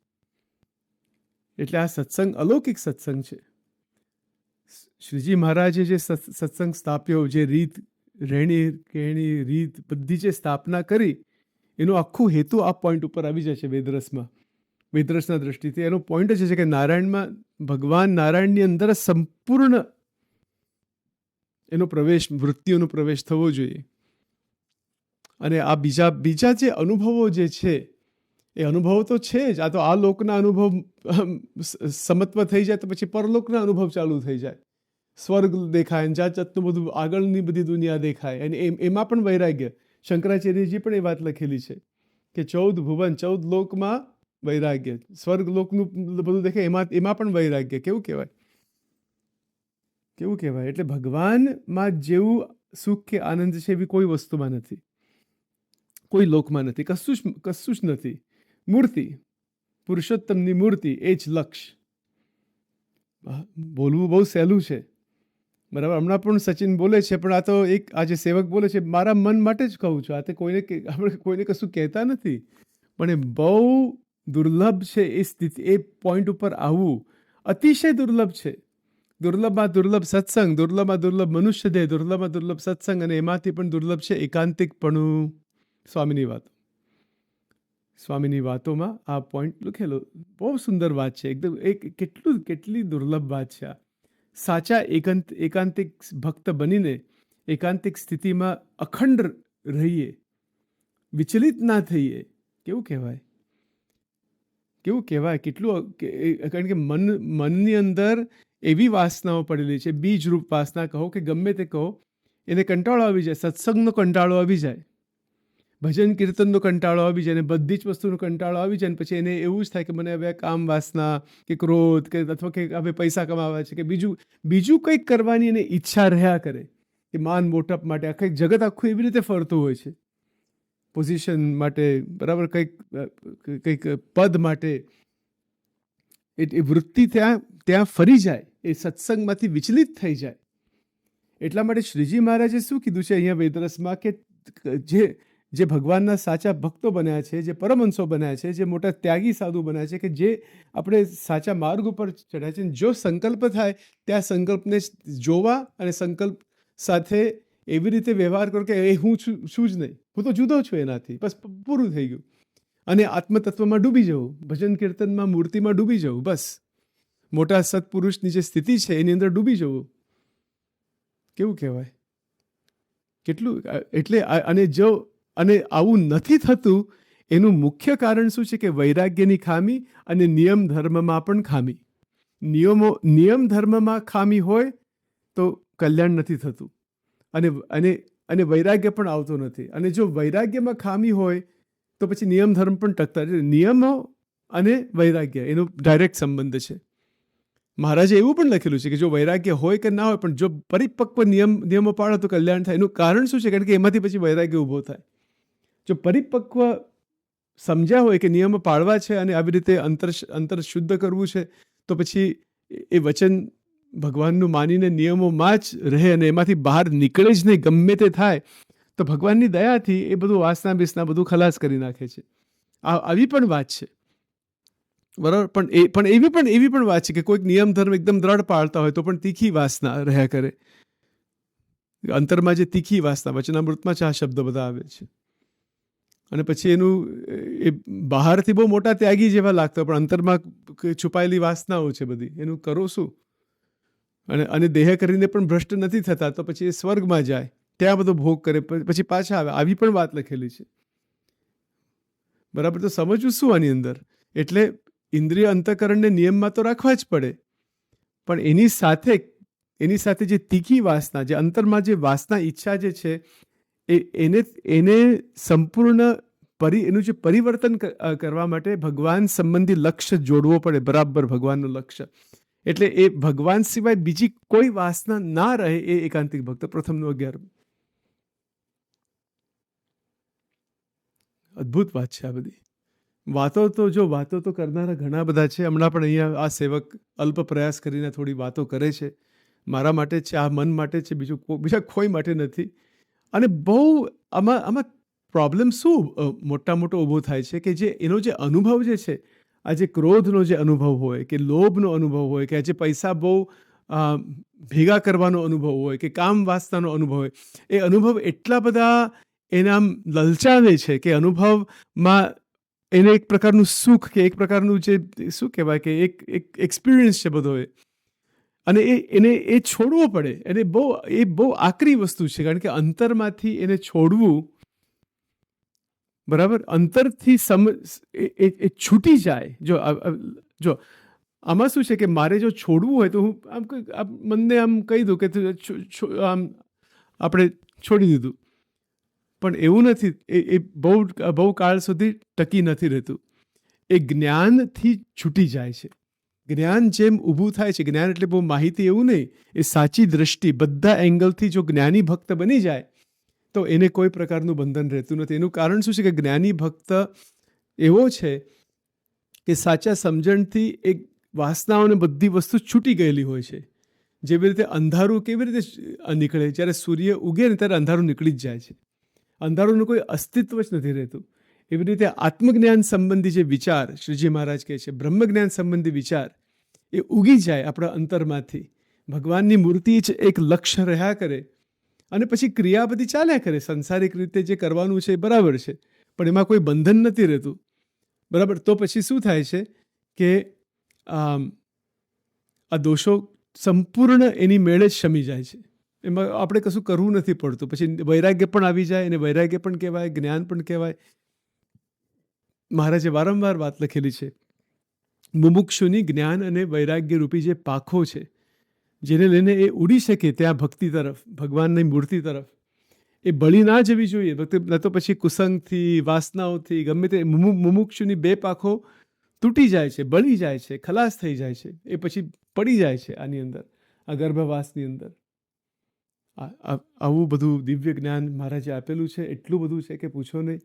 એટલે આ સત્સંગ અલૌકિક સત્સંગ છે. શ્રીજી મહારાજે જે સત્સંગ સ્થાપ્યો, જે રીત, રહેણી કહેણી રીત બધી જે સ્થાપના કરી, એનો આખું હેતુ આ પોઈન્ટ ઉપર આવી જાય છે વેદરસમાં. વેદરસના દ્રષ્ટિથી એનો પોઈન્ટ જ છે કે નારાયણમાં, ભગવાન નારાયણની અંદર સંપૂર્ણ એનો પ્રવેશ, વૃત્તિઓનો પ્રવેશ થવો જોઈએ. અને આ બીજા જે અનુભવો જે છે, એ અનુભવો તો છે જ. આ તો આ લોકના અનુભવ સમત્વ થઈ જાય તો પછી પરલોકના અનુભવ ચાલુ થઈ જાય. સ્વર્ગ દેખાય, જાત જાતનું બધું આગળની બધી દુનિયા દેખાય, અને એમાં પણ વૈરાગ્ય. શંકરાચાર્યજી પણ એ વાત લખેલી છે કે 14 ભુવન 14 લોકમાં વૈરાગ્ય, સ્વર્ગ લોકનું બધું દેખાય, એમાં પણ વૈરાગ્ય. કેવું કહેવાય. એટલે ભગવાનમાં જેવું સુખ કે આનંદ છે એવી કોઈ વસ્તુમાં નથી, કોઈ લોકમાં નથી, કશું જ નથી. મૂર્તિ, પુરુષોત્તમની મૂર્તિ, એ જ લક્ષ્ય. બોલવું બહુ સહેલું છે, બરાબર. હમણાં પણ સચિન બોલે છે, પણ આ તો આજે સેવક બોલે છે, મારા મન માટે જ કહું છું. આ તો આપણે કોઈને કશું કહેતા નથી, પણ એ બહુ દુર્લભ છે. એ સ્થિતિ, એ પોઈન્ટ ઉપર આવવું અતિશય દુર્લભ છે. દુર્લભમાં દુર્લભ સત્સંગ, દુર્લભમાં દુર્લભ મનુષ્ય દેહ, દુર્લભમાં દુર્લભ સત્સંગ, અને એમાંથી પણ દુર્લભ છે એકાંતિકપણું. સ્વામીની વાતોમાં આ પોઈન્ટ લખેલો, બહુ સુંદર વાત છે એકદમ. કેટલી દુર્લભ વાત છે આ. સાચા એકાંતિક ભક્ત બનીને એકાંતિક સ્થિતિમાં અખંડ રહીએ, વિચલિત ના થઈએ. કેવું કહેવાય. કેટલું, કારણ કે મનની અંદર એવી વાસનાઓ પડેલી છે, બીજરૂપ વાસના કહો કે ગમે તે કહો, એને કંટાળો આવી જાય. સત્સંગનો કંટાળો આવી જાય, ભજન કીર્તનનો કંટાળો આવી જાય, અને બધી જ વસ્તુનો કંટાળો આવી જાય. અને પછી એને એવું જ થાય કે મને હવે કામ વાસના કે ક્રોધ કે અથવા કે હવે પૈસા કમાવા છે કે બીજું કંઈક કરવાની એને ઈચ્છા રહ્યા કરે, કે માન મોટપ માટે આખું જગત આખું એવી રીતે ફરતું હોય છે, પોઝિશન માટે, બરાબર, કંઈક પદ માટે. એ વૃત્તિ ત્યાં ફરી જાય, એ સત્સંગમાંથી વિચલિત થઈ જાય. એટલા માટે શ્રીજી મહારાજે શું કીધું છે અહીંયા વેદરસમાં, કે જે ભગવાનના સાચા ભક્તો બન્યા છે, જે પરમહંસો બન્યા છે, જે મોટા ત્યાગી સાધુ બન્યા છે, કે જે આપણે સાચા માર્ગ ઉપર ચડ્યા છે, જો સંકલ્પ થાય ત્યાં સંકલ્પને જોવા અને સંકલ્પ સાથે એવી રીતે વ્યવહાર કરો કે એ હું છું જ નહીં, હું તો જુદો છું એનાથી, બસ પૂરું થઈ ગયું. અને આત્મતત્વમાં ડૂબી જવું, ભજન કીર્તનમાં, મૂર્તિમાં ડૂબી જવું, બસ મોટા સત્પુરુષની જે સ્થિતિ છે એની અંદર ડૂબી જવું. કેવું કહેવાય. કેટલું. એટલે અને આવું નથી થતું એનું મુખ્ય કારણ શું છે? કે વૈરાગ્યની ખામી અને નિયમ ધર્મમાં પણ ખામી. નિયમ ધર્મમાં ખામી હોય તો કલ્યાણ નથી થતું, અને વૈરાગ્ય પણ આવતો નથી. અને જો વૈરાગ્યમાં ખામી હોય તો પછી નિયમ ધર્મ પણ ટકતા. નિયમો અને વૈરાગ્ય એનો ડાયરેક્ટ સંબંધ છે. મહારાજે એવું પણ લખેલું છે કે જો વૈરાગ્ય હોય કે ના હોય, પણ જો પરિપક્વ નિયમો પાળો તો કલ્યાણ થાય. એનું કારણ શું છે? કારણ કે એમાંથી પછી વૈરાગ્ય ઊભો થાય. જો પરિપક્વ સમજ્યા હોય કે નિયમો પાળવા છે અને આવી રીતે અંતર શુદ્ધ કરવું છે, તો પછી એ વચન ભગવાનનું માનીને નિયમોમાં જ રહે અને એમાંથી બહાર નીકળે જ નહીં, ગમે તે થાય, તો ભગવાનની દયાથી એ બધું વાસના બેસના બધું ખલાસ કરી નાખે છે. આવી પણ વાત છે, બરાબર. પણ એવી પણ વાત છે કે કોઈક નિયમ ધર્મ એકદમ દ્રઢ પાળતા હોય તો પણ તીખી વાસના રહ્યા કરે. અંતરમાં જે તીખી વાસના, વચનામૃતમાં જ આ શબ્દ બધા આવે છે. અને પછી એ બહારથી બહુ મોટા ત્યાગી જેવા લાગતા હોય, પણ અંતરમાં છુપાયેલી વાસનાઓ છે બધી. એનું કરો શું? અને દેહ કરીને પણ ભ્રષ્ટ નથી થતા, તો પછી એ સ્વર્ગમાં જાય, ત્યાં બધો ભોગ કરે, પછી પાછા આવે. આવી પણ વાત લખેલી છે, બરાબર. તો સમજવું શું આની અંદર? એટલે ઇન્દ્રિય અંતઃકરણને નિયમમાં તો રાખવા જ પડે, પણ એની સાથે જે તીખી વાસના, જે અંતરમાં જે વાસના ઈચ્છા જે છે, એને સંપૂર્ણ એનું જે પરિવર્તન કરવા માટે ભગવાન સંબંધી લક્ષ્ય જોડવો પડે, બરાબર ભગવાનનું લક્ષ્ય. એટલે એ ભગવાન સિવાય બીજી કોઈ વાસના ના રહે, એ એકાંતિક ભક્ત. પ્રથમનું 11. અદ્ભુત વાત છે આ બધી વાતો તો કરનારા ઘણા બધા છે. હમણાં પણ અહીંયા આ સેવક અલ્પ પ્રયાસ કરીને થોડી વાતો કરે છે. મારા માટે છે, આ મન માટે છે, બીજા કોઈ માટે નથી. અને બહુ આમાં પ્રોબ્લેમ શું મોટો ઊભો થાય છે કે જે એનો જે અનુભવ જે છે, આ જે ક્રોધનો જે અનુભવ હોય, કે લોભનો અનુભવ હોય, કે આજે પૈસા બહુ ભેગા કરવાનો અનુભવ હોય, કે કામ વાસનાનો અનુભવ હોય, એ અનુભવ એટલા બધા એને આમ લલચાવે છે કે અનુભવમાં એને એક પ્રકારનું સુખ, કે એક પ્રકારનું જે શું કહેવાય, કે એક એક્સપિરિયન્સ છે બધો એ. અને એને છોડવો પડે. એ બહુ આકરી વસ્તુ છે, કારણ કે અંતરમાંથી એને છોડવું, બરાબર, અંતરથી એ છૂટી જાય. જો આમાં શું છે કે મારે જો છોડવું હોય તો હું મનને આમ કહી દઉં કે આમ આપણે છોડી દીધું, પણ એવું નથી. એ બહુ કાળ સુધી ટકી નથી રહેતું. એ જ્ઞાનથી છૂટી જાય છે. જ્ઞાન જેમ ઊભું થાય છે, જ્ઞાન એટલે બહુ માહિતી એવું નહીં, એ સાચી દ્રષ્ટિ, બધા એંગલથી જો જ્ઞાની ભક્ત બની જાય તો એને કોઈ પ્રકારનું બંધન રહેતું નથી. એનું કારણ શું છે કે જ્ઞાની ભક્ત એવો છે કે સાચા સમજણથી એક વાસનાઓને બધી વસ્તુ છૂટી ગયેલી હોય છે. જેવી રીતે અંધારું કેવી રીતે નીકળે, જ્યારે સૂર્ય ઉગે ને ત્યારે અંધારું નીકળી જ જાય છે, અંધારુંનું કોઈ અસ્તિત્વ જ નથી રહેતું. એવી રીતે આત્મજ્ઞાન સંબંધી જે વિચાર શ્રીજી મહારાજ કહે છે, બ્રહ્મજ્ઞાન સંબંધી વિચાર, એ ઉગી જાય આપણા અંતરમાંથી. ભગવાનની મૂર્તિ જ એક લક્ષ્ય રહ્યા કરે, અને પછી ક્રિયા બધી ચાલ્યા કરે. સંસારિક રીતે જે કરવાનું છે એ બરાબર છે, પણ એમાં કોઈ બંધન નથી રહેતું, બરાબર. તો પછી શું થાય છે કે આ દોષો સંપૂર્ણ એની મેળે જ શમી જાય છે. એમાં આપણે કશું કરવું નથી પડતું. પછી વૈરાગ્ય પણ આવી જાય, અને વૈરાગ્ય પણ કહેવાય, જ્ઞાન પણ કહેવાય. મહારાજે વારંવાર વાત લખેલી છે, મુમુક્ષુની જ્ઞાન અને વૈરાગ્ય રૂપી જે પાંખો છે, જેને લઈને એ ઉડી શકે ત્યાં ભક્તિ તરફ, ભગવાનની મૂર્તિ તરફ, એ બળી ના જવી જોઈએ. ન તો પછી કુસંગથી, વાસનાઓથી, ગમે તે મુમુક્ષુની બે પાંખો તૂટી જાય છે, બળી જાય છે, ખલાસ થઈ જાય છે. એ પછી પડી જાય છે આની અંદર, આ ગર્ભવાસની અંદર. આવું બધું દિવ્ય જ્ઞાન મહારાજે આપેલું છે. એટલું બધું છે કે પૂછો નહીં.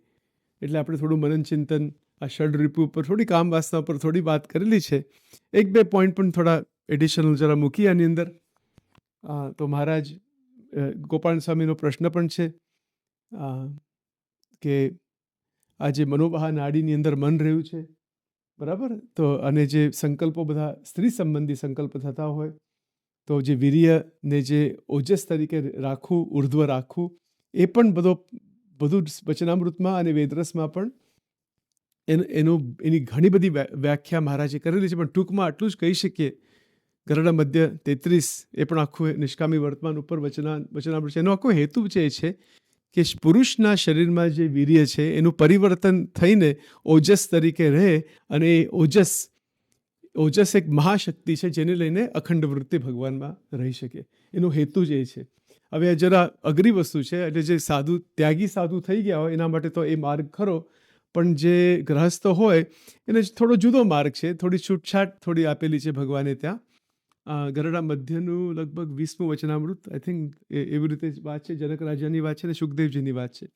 એટલે આપણે થોડું મનન ચિંતન આ ષડરીપુ ઉપર, થોડી કામ વાસના ઉપર થોડી વાત કરેલી છે. એક બે પોઈન્ટ પણ થોડા એડિશનલ જરા મૂકી આની અંદર. તો મહારાજ ગોપાલ સ્વામીનો પ્રશ્ન પણ છે કે આ જે મનોવાહ નાડીની અંદર મન રહ્યું છે, બરાબર, તો અને જે સંકલ્પો બધા સ્ત્રી સંબંધી સંકલ્પ થતા હોય, તો જે વીર્યને જે ઓજસ તરીકે રાખવું, ઉર્ધ્વ રાખવું, એ પણ બધું વચનામૃતમાં અને વેદરસમાં પણ એની ઘણી બધી વ્યાખ્યા મહારાજે કરેલી છે. પણ ટૂંકમાં આટલું જ કહી શકીએ, ગરડા મધ્ય 33 એ પણ આખું નિષ્કામી વર્તમાન ઉપર વચનામૃત છે. એનો આખો હેતુ છે કે પુરુષના શરીરમાં જે વીર્ય છે એનું પરિવર્તન થઈને ઓજસ તરીકે રહે, અને એ ઓજસ એક મહાશક્તિ છે જેને લઈને અખંડ વૃત્તિ ભગવાનમાં રહી શકે. એનો હેતુ જ એ છે. હવે જરા અઘરી વસ્તુ છે, એટલે જે ત્યાગી સાધુ થઈ ગયા હોય એના માટે તો એ માર્ગ ખરો, પણ જે ગ્રહસ્થ હોય એને થોડો જુદો માર્ગ છે, થોડી છૂટછાટ થોડી આપેલી છે ભગવાને ત્યાં. ગરુડા મધ્યનું લગભગ 20મું વચનામૃત આઈ થિંક એવી રીતે જ વાત છે, જનક રાજાની વાત છે અને સુખદેવજીની વાત છે.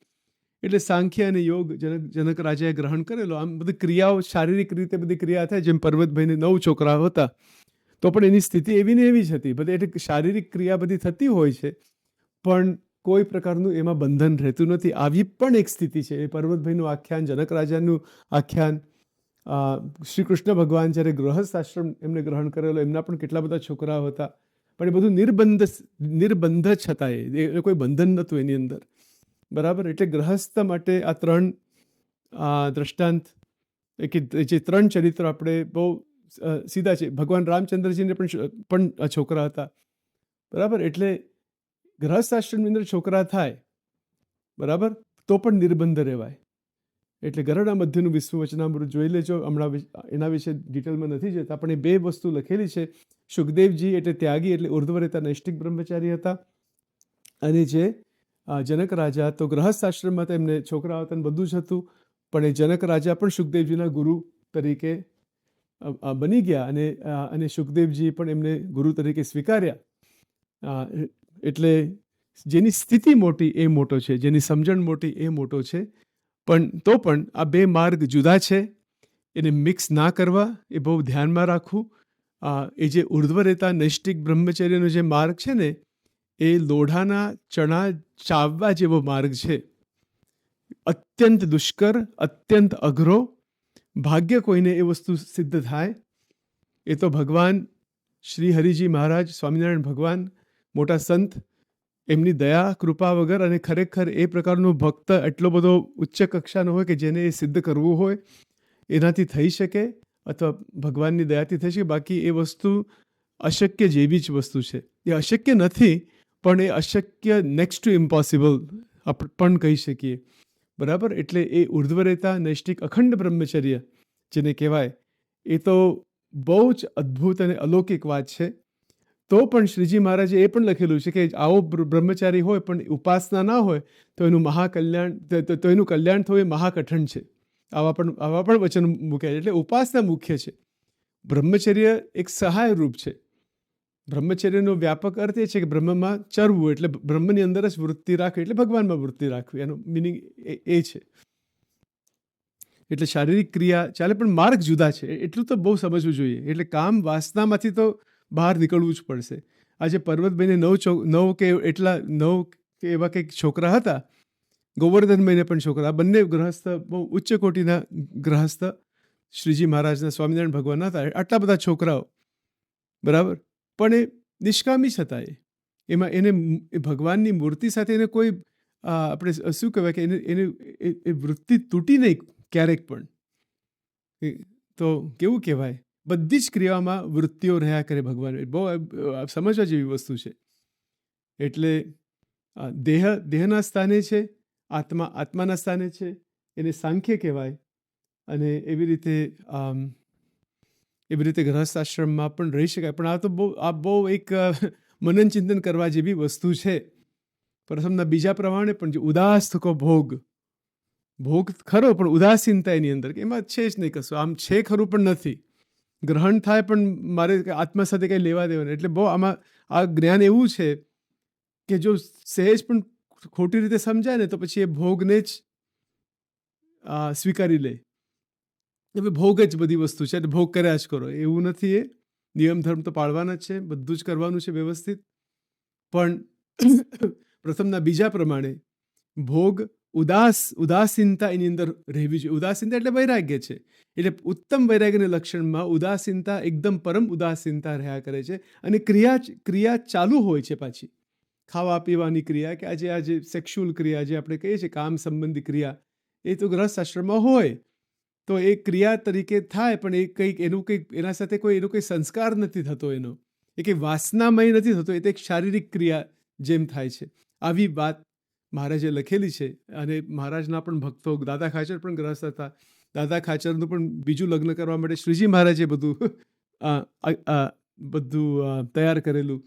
એટલે સાંખ્ય અને યોગ જનક રાજાએ ગ્રહણ કરેલો. આમ બધી ક્રિયાઓ શારીરિક રીતે બધી ક્રિયા થાય, જેમ પર્વતભાઈને 9 છોકરાઓ હતા તો પણ એની સ્થિતિ એવી ને એવી જ હતી. બધી એટલે શારીરિક ક્રિયા બધી થતી હોય છે, પણ કોઈ પ્રકારનું એમાં બંધન રહેતું નથી. આવી પણ એક સ્થિતિ છે. એ પર્વતભાઈનું આખ્યાન, જનક રાજાનું આખ્યાન, શ્રી કૃષ્ણ ભગવાન જ્યારે ગૃહસ્થ આશ્રમ એમને ગ્રહણ કરેલો, એમના પણ કેટલા બધા છોકરાઓ હતા, પણ એ બધું નિર્બંધ જ હતા. એ કોઈ બંધન નહોતું એની અંદર. બરાબર. એટલે ગ્રહસ્થ માટે આ 3 દ્રષ્ટાંત, જે 3 ચરિત્રો આપણે બહુ સીધા છે. ભગવાન રામચંદ્રજીને પણ છોકરા હતા. બરાબર. એટલે ગ્રહસ્થ આશ્રમની અંદર છોકરા થાય, બરાબર, તો પણ નિર્બંધ રહેવાય. એટલે ગરુડા મધ્યનું 20મું વચનામૃત જોઈ લેજો. હમણાં એના વિશે ડિટેલમાં નથી જતા, પણ એ 2 વસ્તુ લખેલી છે. સુખદેવજી એટલે ત્યાગી, એટલે ઉર્ધ્વરેતા નૈષ્ટિક બ્રહ્મચારી હતા. અને જે જનક રાજા તો ગ્રહસ્થ આશ્રમમાં તો એમને છોકરા હતા, બધું જ હતું, પણ એ જનક રાજા પણ સુખદેવજીના ગુરુ તરીકે બની ગયા અને સુખદેવજી પણ એમને ગુરુ તરીકે સ્વીકાર્યા. એટલે જેની સ્થિતિ મોટી એ મોટો છે, જેની સમજણ મોટી એ મોટો છે. પણ તો પણ આ 2 માર્ગ જુદા છે, એને મિક્સ ના કરવા, એ બહુ ધ્યાનમાં રાખવું. એ જે ઉર્ધ્વરેતા નૈષ્ટિક બ્રહ્મચર્યનો જે માર્ગ છે ને, એ લોઢાના ચણા ચાવવા જેવો માર્ગ છે. અત્યંત દુષ્કર, અત્યંત અઘરો. ભાગ્ય કોઈને એ વસ્તુ સિદ્ધ થાય. એ તો ભગવાન શ્રી હરિજી મહારાજ, સ્વામિનારાયણ ભગવાન, મોટા સંત, એમની દયા કૃપા વગર, અને ખરેખર એ પ્રકારનો ભક્ત એટલો બધો ઉચ્ચ કક્ષાનો હોય કે જેને એ સિદ્ધ કરવું હોય એનાથી થઈ શકે, અથવા ભગવાનની દયાથી થઈ શકે. બાકી એ વસ્તુ અશક્ય જેવી જ વસ્તુ છે. એ અશક્ય નથી, પણ એ અશક્ય નેક્સ્ટ ટુ ઇમ્પોસિબલ પણ કહી શકીએ. બરાબર. એટલે એ ઉર્ધ્વરેતા નૈષ્ટિક અખંડ બ્રહ્મચર્ય જેને કહેવાય, એ તો બહુ જ અદ્ભુત અને અલૌકિક વાત છે. તો પણ શ્રીજી મહારાજે એ પણ લખેલું છે કે આવો બ્રહ્મચારી હોય પણ ઉપાસના ના હોય તો એનું મહાકલ્યાણ, તો એનું કલ્યાણ થવું એ મહાકઠણ છે. આવા પણ વચન મૂક્યા છે. એટલે ઉપાસના મુખ્ય છે. બ્રહ્મચર્ય એક સહાય રૂપ છે. બ્રહ્મચર્યનો વ્યાપક અર્થ એ છે કે બ્રહ્મમાં ચરવું, એટલે બ્રહ્મની અંદર જ વૃત્તિ રાખવી, એટલે ભગવાનમાં વૃત્તિ રાખવી. એનો મિનિંગ એ છે. એટલે શારીરિક ક્રિયા ચાલે, પણ માર્ગ જુદા છે. એટલું તો બહુ સમજવું જોઈએ. એટલે કામ વાસનામાંથી તો બહાર નીકળવું જ પડશે. આજે પર્વતભાઈને 9 કે એવા કંઈક છોકરા હતા. ગોવર્ધનભાઈને પણ છોકરા. આ બંને ગ્રહસ્થ, બહુ ઉચ્ચ કોટીના ગ્રહસ્થ શ્રીજી મહારાજના, સ્વામિનારાયણ ભગવાન હતા. આટલા બધા છોકરાઓ, બરાબર, પણ એ નિષ્કામી જ હતા. એમાં એને ભગવાનની મૂર્તિ સાથે એને કોઈ આપણે શું કહેવાય કે એને એ વૃત્તિ તૂટી નહીં ક્યારેક પણ. તો કેવું કહેવાય, બધી જ ક્રિયામાં વૃત્તિઓ રહ્યા કરે ભગવાન. બહુ સમજવા જેવી વસ્તુ છે. એટલે દેહના સ્થાને છે, આત્માના સ્થાને છે. એને સાંખ્ય કહેવાય. અને એવી રીતે ગ્રહસ્થ આશ્રમમાં પણ રહી શકાય. પણ આ બહુ એક મનન ચિંતન કરવા જેવી વસ્તુ છે. પ્રથમના બીજા પ્રમાણે પણ જે ઉદાસ કો ભોગ ખરો, પણ ઉદાસીનતા એની અંદર, એમાં છે જ નહીં કશું. આમ છે ખરું પણ નથી. ગ્રહણ થાય પણ મારે આત્મા સાથે કંઈ લેવા દેવા નહીં. એટલે બહુ આમાં આ જ્ઞાન એવું છે કે જો સહેજ પણ ખોટી રીતે સમજાય ને તો પછી એ ભોગને જ સ્વીકારી લે. હવે ભોગ જ બધી વસ્તુ છે, એટલે ભોગ કર્યા જ કરો, એવું નથી. એ નિયમ ધર્મ તો પાળવાના જ છે, બધું જ કરવાનું છે વ્યવસ્થિત. પણ પ્રથમના બીજા પ્રમાણે ભોગ, ઉદાસીનતા એની અંદર રહેવી જોઈએ. ઉદાસીનતા એટલે વૈરાગ્ય છે. એટલે ઉત્તમ વૈરાગ્યના લક્ષણમાં ઉદાસીનતા, એકદમ પરમ ઉદાસીનતા રહ્યા કરે છે. અને ક્રિયા ચાલુ હોય છે પાછી. ખાવા પીવાની ક્રિયા, કે આજે સેક્સ્યુઅલ ક્રિયા જે આપણે કહીએ છીએ, કામ સંબંધી ક્રિયા, એ તો ગ્રહસ્થ આશ્રમમાં હોય તો એ ક્રિયા તરીકે થાય, પણ એ કંઈક એના સાથે એનો કોઈ સંસ્કાર નથી થતો. એનો એ કંઈ વાસનામય નથી થતો. એ તો એક શારીરિક ક્રિયા જેમ થાય છે. આવી વાત મહારાજે લખેલી છે. અને મહારાજના પણ ભક્તો, દાદા ખાચર પણ ગ્રહસ્થ હતા. દાદા ખાચરનું પણ બીજું લગ્ન કરવા માટે શ્રીજી મહારાજે બધું તૈયાર કરેલું.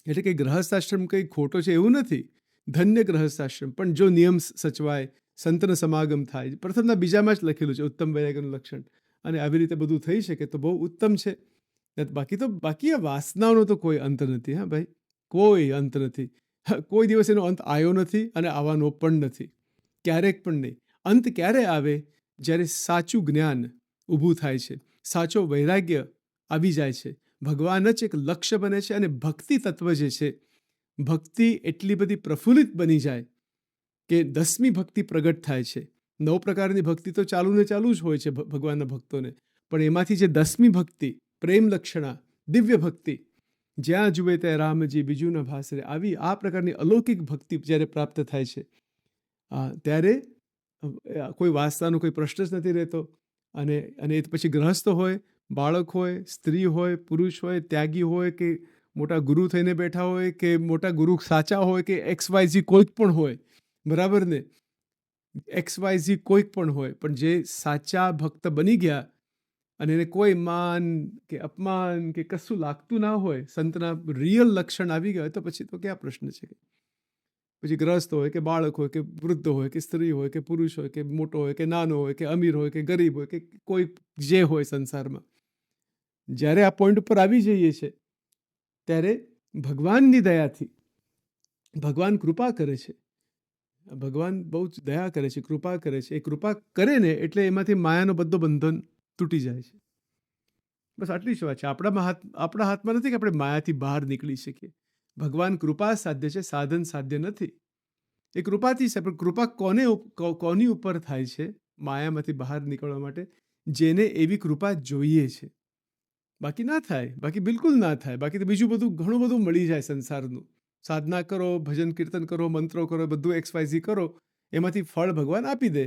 એટલે કે ગ્રહસ્થ આશ્રમ કંઈ ખોટો છે એવું નથી. ધન્ય ગ્રહસ્થ આશ્રમ, પણ જો નિયમ સચવાય, સંતનો સમાગમ થાય. પ્રથમના બીજામાં જ લખેલું છે ઉત્તમ વૈરાગ્યનું લક્ષણ. અને આવી રીતે બધું થઈ શકે તો બહુ ઉત્તમ છે. બાકી આ વાસનાઓનો તો કોઈ અંત નથી. હા ભાઈ, કોઈ અંત નથી. કોઈ દિવસ એનો અંત આવ્યો નથી અને આવવાનો પણ નથી, ક્યારેક પણ નહીં. અંત ક્યારે આવે? જ્યારે સાચું જ્ઞાન ઊભું થાય છે, સાચો વૈરાગ્ય આવી જાય છે, ભગવાન જ એક લક્ષ્ય બને છે અને ભક્તિ તત્વ જે છે, ભક્તિ એટલી બધી પ્રફુલ્લિત બની જાય કે 10મી ભક્તિ પ્રગટ થાય છે. 9 પ્રકારની ભક્તિ તો ચાલુ ને ચાલુ જ હોય છે ભગવાનના ભક્તોને, પણ એમાંથી જે 10મી ભક્તિ, પ્રેમ લક્ષણા, દિવ્ય ભક્તિ, જ્યાં જુએ ત્યાં રામજી બીજું ન ભાસરે, આવી આ પ્રકારની અલૌકિક ભક્તિ જ્યારે પ્રાપ્ત થાય છે, ત્યારે કોઈ વાસનાનો કોઈ પ્રશ્ન જ નથી રહેતો. અને એ પછી ગ્રહસ્થ હોય, બાળક હોય, સ્ત્રી હોય, પુરુષ હોય, ત્યાગી હોય કે મોટા ગુરુ થઈને બેઠા હોય કે મોટા ગુરુ સાચા હોય કે XYZ કોઈક પણ હોય, બરાબર ને, XYZ કોઈક પણ હોય, પણ જે સાચા ભક્ત બની ગયા અને એને કોઈ માન કે અપમાન કે કશું લાગતું ના હોય, સંતના રિયલ લક્ષણ આવી ગયા તો પછી તો ક્યાં પ્રશ્ન છે? પછી ગ્રસ્ત હોય કે બાળક હોય કે વૃદ્ધ હોય કે સ્ત્રી હોય કે પુરુષ હોય કે મોટો હોય કે નાનો હોય કે અમીર હોય કે ગરીબ હોય કે કોઈ જે હોય સંસારમાં, જ્યારે આ પોઈન્ટ ઉપર આવી જઈએ છે ત્યારે ભગવાનની દયાથી ભગવાન કૃપા કરે છે. ભગવાન બહુ જ દયા કરે છે, કૃપા કરે છે. એ કૃપા કરે ને એટલે એમાંથી માયાનો બધો બંધન તૂટી જાય છે. બસ આટલી જ વાત છે. આપણા હાથમાં નથી કે આપણે માયાથી બહાર નીકળી શકીએ. ભગવાન કૃપા સાધ્ય છે, સાધન સાધ્ય નથી. એ કૃપાથી છે, પણ કૃપા કોની ઉપર થાય છે માયામાંથી બહાર નીકળવા માટે? જેને એવી કૃપા જોઈએ છે. બાકી ના થાય, બાકી બિલકુલ ના થાય. બાકી તો બીજું બધું ઘણું બધું મળી જાય સંસારનું. સાધના કરો, ભજન કીર્તન કરો, મંત્રો કરો, બધું XYZ કરો, એમાંથી ફળ ભગવાન આપી દે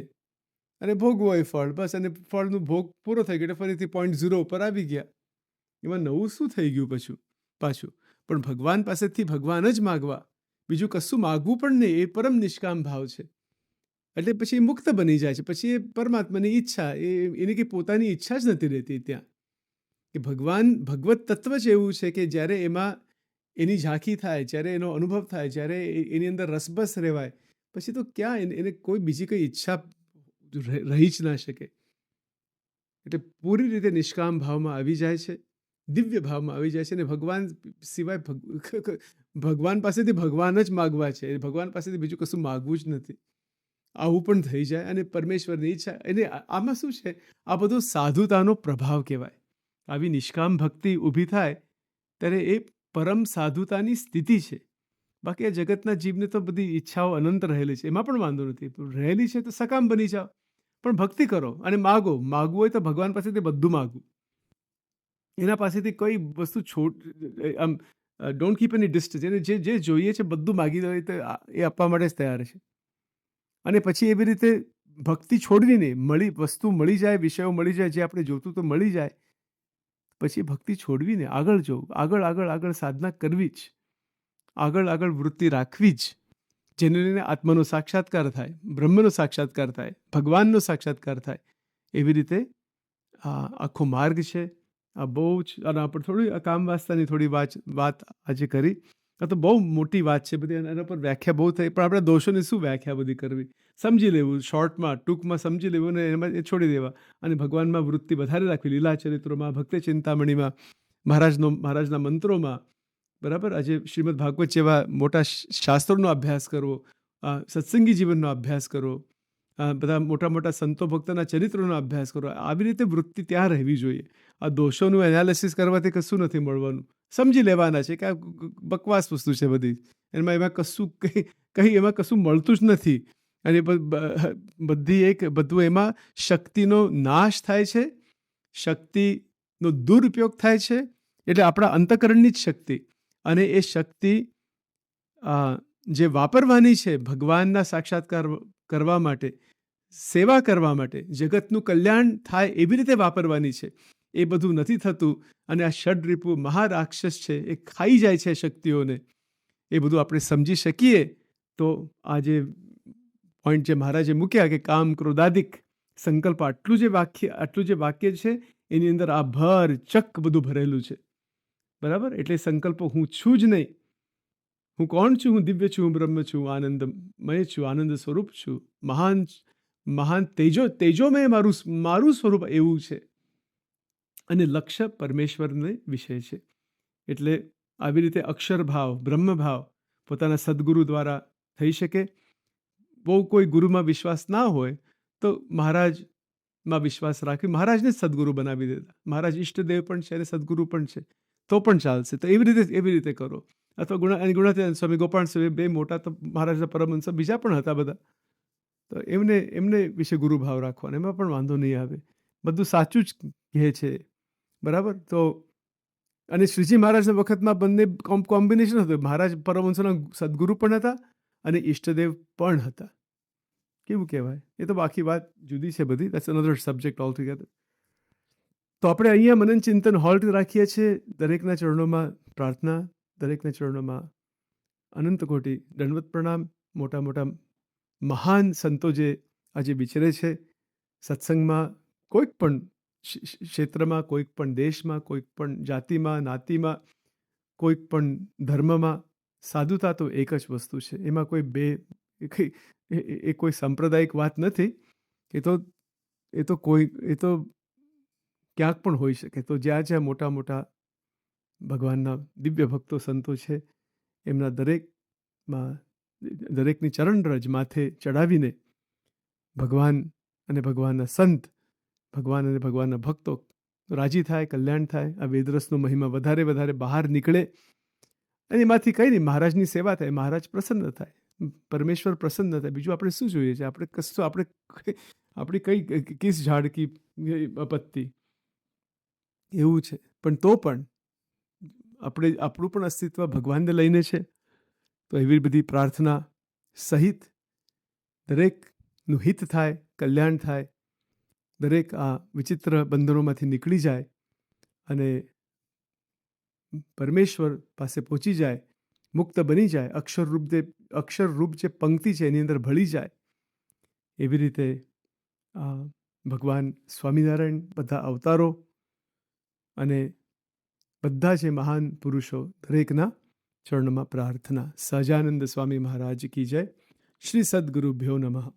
અને ભોગવો એ ફળ. બસ, અને ફળનું ભોગ પૂરો થઈ ગયો એટલે ફરીથી પોઈન્ટ 0 ઉપર આવી ગયા. એમાં નવું શું થઈ ગયું પાછું? પણ ભગવાન પાસેથી ભગવાન જ માગવા, બીજું કશું માગવું પણ નહીં. એ પરમ નિષ્કામ ભાવ છે. એટલે પછી એ મુક્ત બની જાય છે. પછી એ પરમાત્માની ઈચ્છા, એની કે પોતાની ઈચ્છા જ નથી રહેતી ત્યાં. કે ભગવત તત્વ જ એવું છે કે જ્યારે એમાં એની ઝાંખી થાય, જ્યારે એનો અનુભવ થાય, જ્યારે એની અંદર રસબસ રહેવાય, પછી તો ક્યાં એને કોઈ બીજી કોઈ ઈચ્છા રહી જ ના શકે. એટલે પૂરી રીતે નિષ્કામ ભાવમાં આવી જાય છે, દિવ્ય ભાવમાં આવી જાય છે. અને ભગવાન સિવાય ભગવાન પાસેથી ભગવાન જ માગવા છે. ભગવાન પાસેથી બીજું કશું માગવું જ નથી. આવું પણ થઈ જાય. અને પરમેશ્વરની ઈચ્છા, એને આમાં શું છે, આ બધો સાધુતાનો પ્રભાવ કહેવાય. આવી નિષ્કામ ભક્તિ ઊભી થાય ત્યારે એ પરમ સાધુતાની સ્થિતિ છે. બાકી આ જગતના જીવને તો બધી ઈચ્છાઓ અનંત રહેલી છે, એમાં પણ વાંધો નથી. રહેલી છે તો સકામ બની જાઓ, પણ ભક્તિ કરો અને માગવું હોય તો ભગવાન પાસેથી બધું માગવું. એના પાસેથી કોઈ વસ્તુ ડોન્ટ કીપ એની ડિસ્ટન્સ. એને જે જોઈએ છે બધું માગી દો, તો એ આપવા માટે જ તૈયાર છે. અને પછી એવી રીતે ભક્તિ છોડવી નહીં. વસ્તુ મળી જાય, વિષયો મળી જાય, જે આપણે જોતું તો મળી જાય, પછી ભક્તિ છોડવી ને આગળ જવું, આગળ સાધના કરવી જ, આગળ વૃત્તિ રાખવી જ, જેને લઈને આત્માનો સાક્ષાત્કાર થાય, બ્રહ્મનો સાક્ષાત્કાર થાય, ભગવાનનો સાક્ષાત્કાર થાય. એવી રીતે આ આખો માર્ગ છે. આ બહુ જ, અને આપણે થોડી કામ વાસ્તાની થોડી વાત આજે કરી. આ તો બહુ મોટી વાત છે બધી, એના પર વ્યાખ્યા બહુ થઈ, પણ આપણે દોષોની શું વ્યાખ્યા બધી કરવી? સમજી લેવું, શોર્ટમાં ટૂંકમાં સમજી લેવું ને એમાં એ છોડી દેવા. અને ભગવાનમાં વૃત્તિ વધારે રાખવી, લીલા ચરિત્રોમાં, ભક્તિ ચિંતામણીમાં, મહારાજના મંત્રોમાં, બરાબર. આજે શ્રીમદ ભાગવત જેવા મોટા શાસ્ત્રોનો અભ્યાસ કરવો, સત્સંગી જીવનનો અભ્યાસ કરવો, બધા મોટા સંતો ભક્તોના ચરિત્રોનો અભ્યાસ કરો. આવી રીતે વૃત્તિ ત્યાં રહેવી જોઈએ. આ દોષોનું એનાલિસિસ કરવાથી કશું નથી મળવાનું. સમજી લેવાના છે કે આ બકવાસ વસ્તુ છે બધી, એમાં એમાં કશું મળતું જ નથી. અને બધું એમાં શક્તિનો નાશ થાય છે, શક્તિનો દુરુપયોગ થાય છે. એટલે આપણા અંતઃકરણની જ શક્તિ, અને એ શક્તિ જે વાપરવાની છે ભગવાનના સાક્ષાત્કાર કરવા માટે, સેવા કરવા માટે, જગતનું કલ્યાણ થાય એવી રીતે વાપરવાની છે. એ બધું નથી થતું. અને આ ષડરીપુ મહારાક્ષસ છે, એ ખાઈ જાય છે શક્તિઓને. એ બધું આપણે સમજી શકીએ તો આ જે પોઈન્ટ જે મહારાજે મૂક્યા કે કામ ક્રોધાદિક સંકલ્પ, આટલું જે વાક્ય છે એની અંદર આ ચક બધું ભરેલું છે, બરાબર. એટલે સંકલ્પો હું છું જ નહીં, હું કોણ છું? હું દિવ્ય છું, હું બ્રહ્મ છું, હું આનંદમય છું, આનંદ સ્વરૂપ છું, મહાન તેજોમય મારું સ્વરૂપ એવું છે. અને લક્ષ્ય પરમેશ્વરને વિષય છે. એટલે આવી રીતે અક્ષર ભાવ, બ્રહ્મ ભાવ પોતાના સદગુરુ દ્વારા થઈ શકે. બહુ કોઈ ગુરુમાં વિશ્વાસ ના હોય તો મહારાજમાં વિશ્વાસ રાખી મહારાજને જ સદગુરુ બનાવી દેતા. મહારાજ ઈષ્ટદેવ પણ છે અને સદગુરુ પણ છે, તો પણ ચાલશે. તો એવી રીતે કરો. અથવા ગુણાતીતાનંદ સ્વામી, ગોપાલ સ્વામી, બે મોટા તો મહારાજના પરમહંસ બીજા પણ હતા બધા. તો એમને વિશે ગુરુ ભાવ રાખવાનો, એમાં પણ વાંધો નહીં આવે. બધું સાચું જ કહે છે, બરાબર. તો અને શ્રીજી મહારાજના વખતમાં બંને કોમ્બિનેશન હતું. મહારાજ પરમહંસોના સદગુરુ પણ હતા અને ઈષ્ટદેવ પણ હતા. કેવું કહેવાય? એ તો બાકી વાત જુદી છે બધી. That's another subject all together. તો આપણે અહીંયા મનન ચિંતન હોલ્ટ રાખીએ છીએ. દરેકના ચરણોમાં પ્રાર્થના, દરેકના ચરણોમાં અનંત કોટી દંડવત પ્રણામ. મોટા મોટા મહાન સંતો જે આજે વિચરે છે સત્સંગમાં, કોઈક પણ ક્ષેત્રમાં, કોઈક પણ દેશમાં, કોઈક પણ જાતિમાં, નાતિમાં, કોઈક પણ ધર્મમાં, સાધુતા તો એક જ વસ્તુ છે. એમાં કોઈ એ કોઈ સાંપ્રદાયિક વાત નથી. એ તો ક્યાંક પણ હોઈ શકે. તો જ્યાં જ્યાં મોટા મોટા ભગવાનના દિવ્ય ભક્તો સંતો છે, એમના દરેકની ચરણરજ માથે ચડાવીને ભગવાન અને ભગવાનના સંત, ભગવાન અને ભગવાનના ભક્તો રાજી થાય, કલ્યાણ થાય. આ વેદરસનો મહિમા વધારે વધારે બહાર નીકળે અને એમાંથી કંઈ નહીં, મહારાજની સેવા થાય, મહારાજ પ્રસન્ન થાય, પરમેશ્વર પ્રસન્ન થાય. બીજું આપણે શું જોઈએ છે? આપણી કઈ કિસ ઝાડકી પત્તી એવું છે. પણ તો પણ આપણું પણ અસ્તિત્વ ભગવાનને લઈને છે. તો એવી બધી પ્રાર્થના સહિત દરેકનું હિત થાય, કલ્યાણ થાય, દરેક આ વિચિત્ર બંધનોમાંથી નીકળી જાય અને પરમેશ્વર પાસે પહોંચી જાય, મુક્ત બની જાય, અક્ષરરૂપ જે પંક્તિ છે એની અંદર ભળી જાય. એવી રીતે ભગવાન સ્વામિનારાયણ, બધા અવતારો અને બધા જે મહાન પુરુષો, દરેકના ચરણોમાં પ્રાર્થના. સહજાનંદ સ્વામી મહારાજ કી જય. શ્રી સદગુરુભ્યો નમઃ.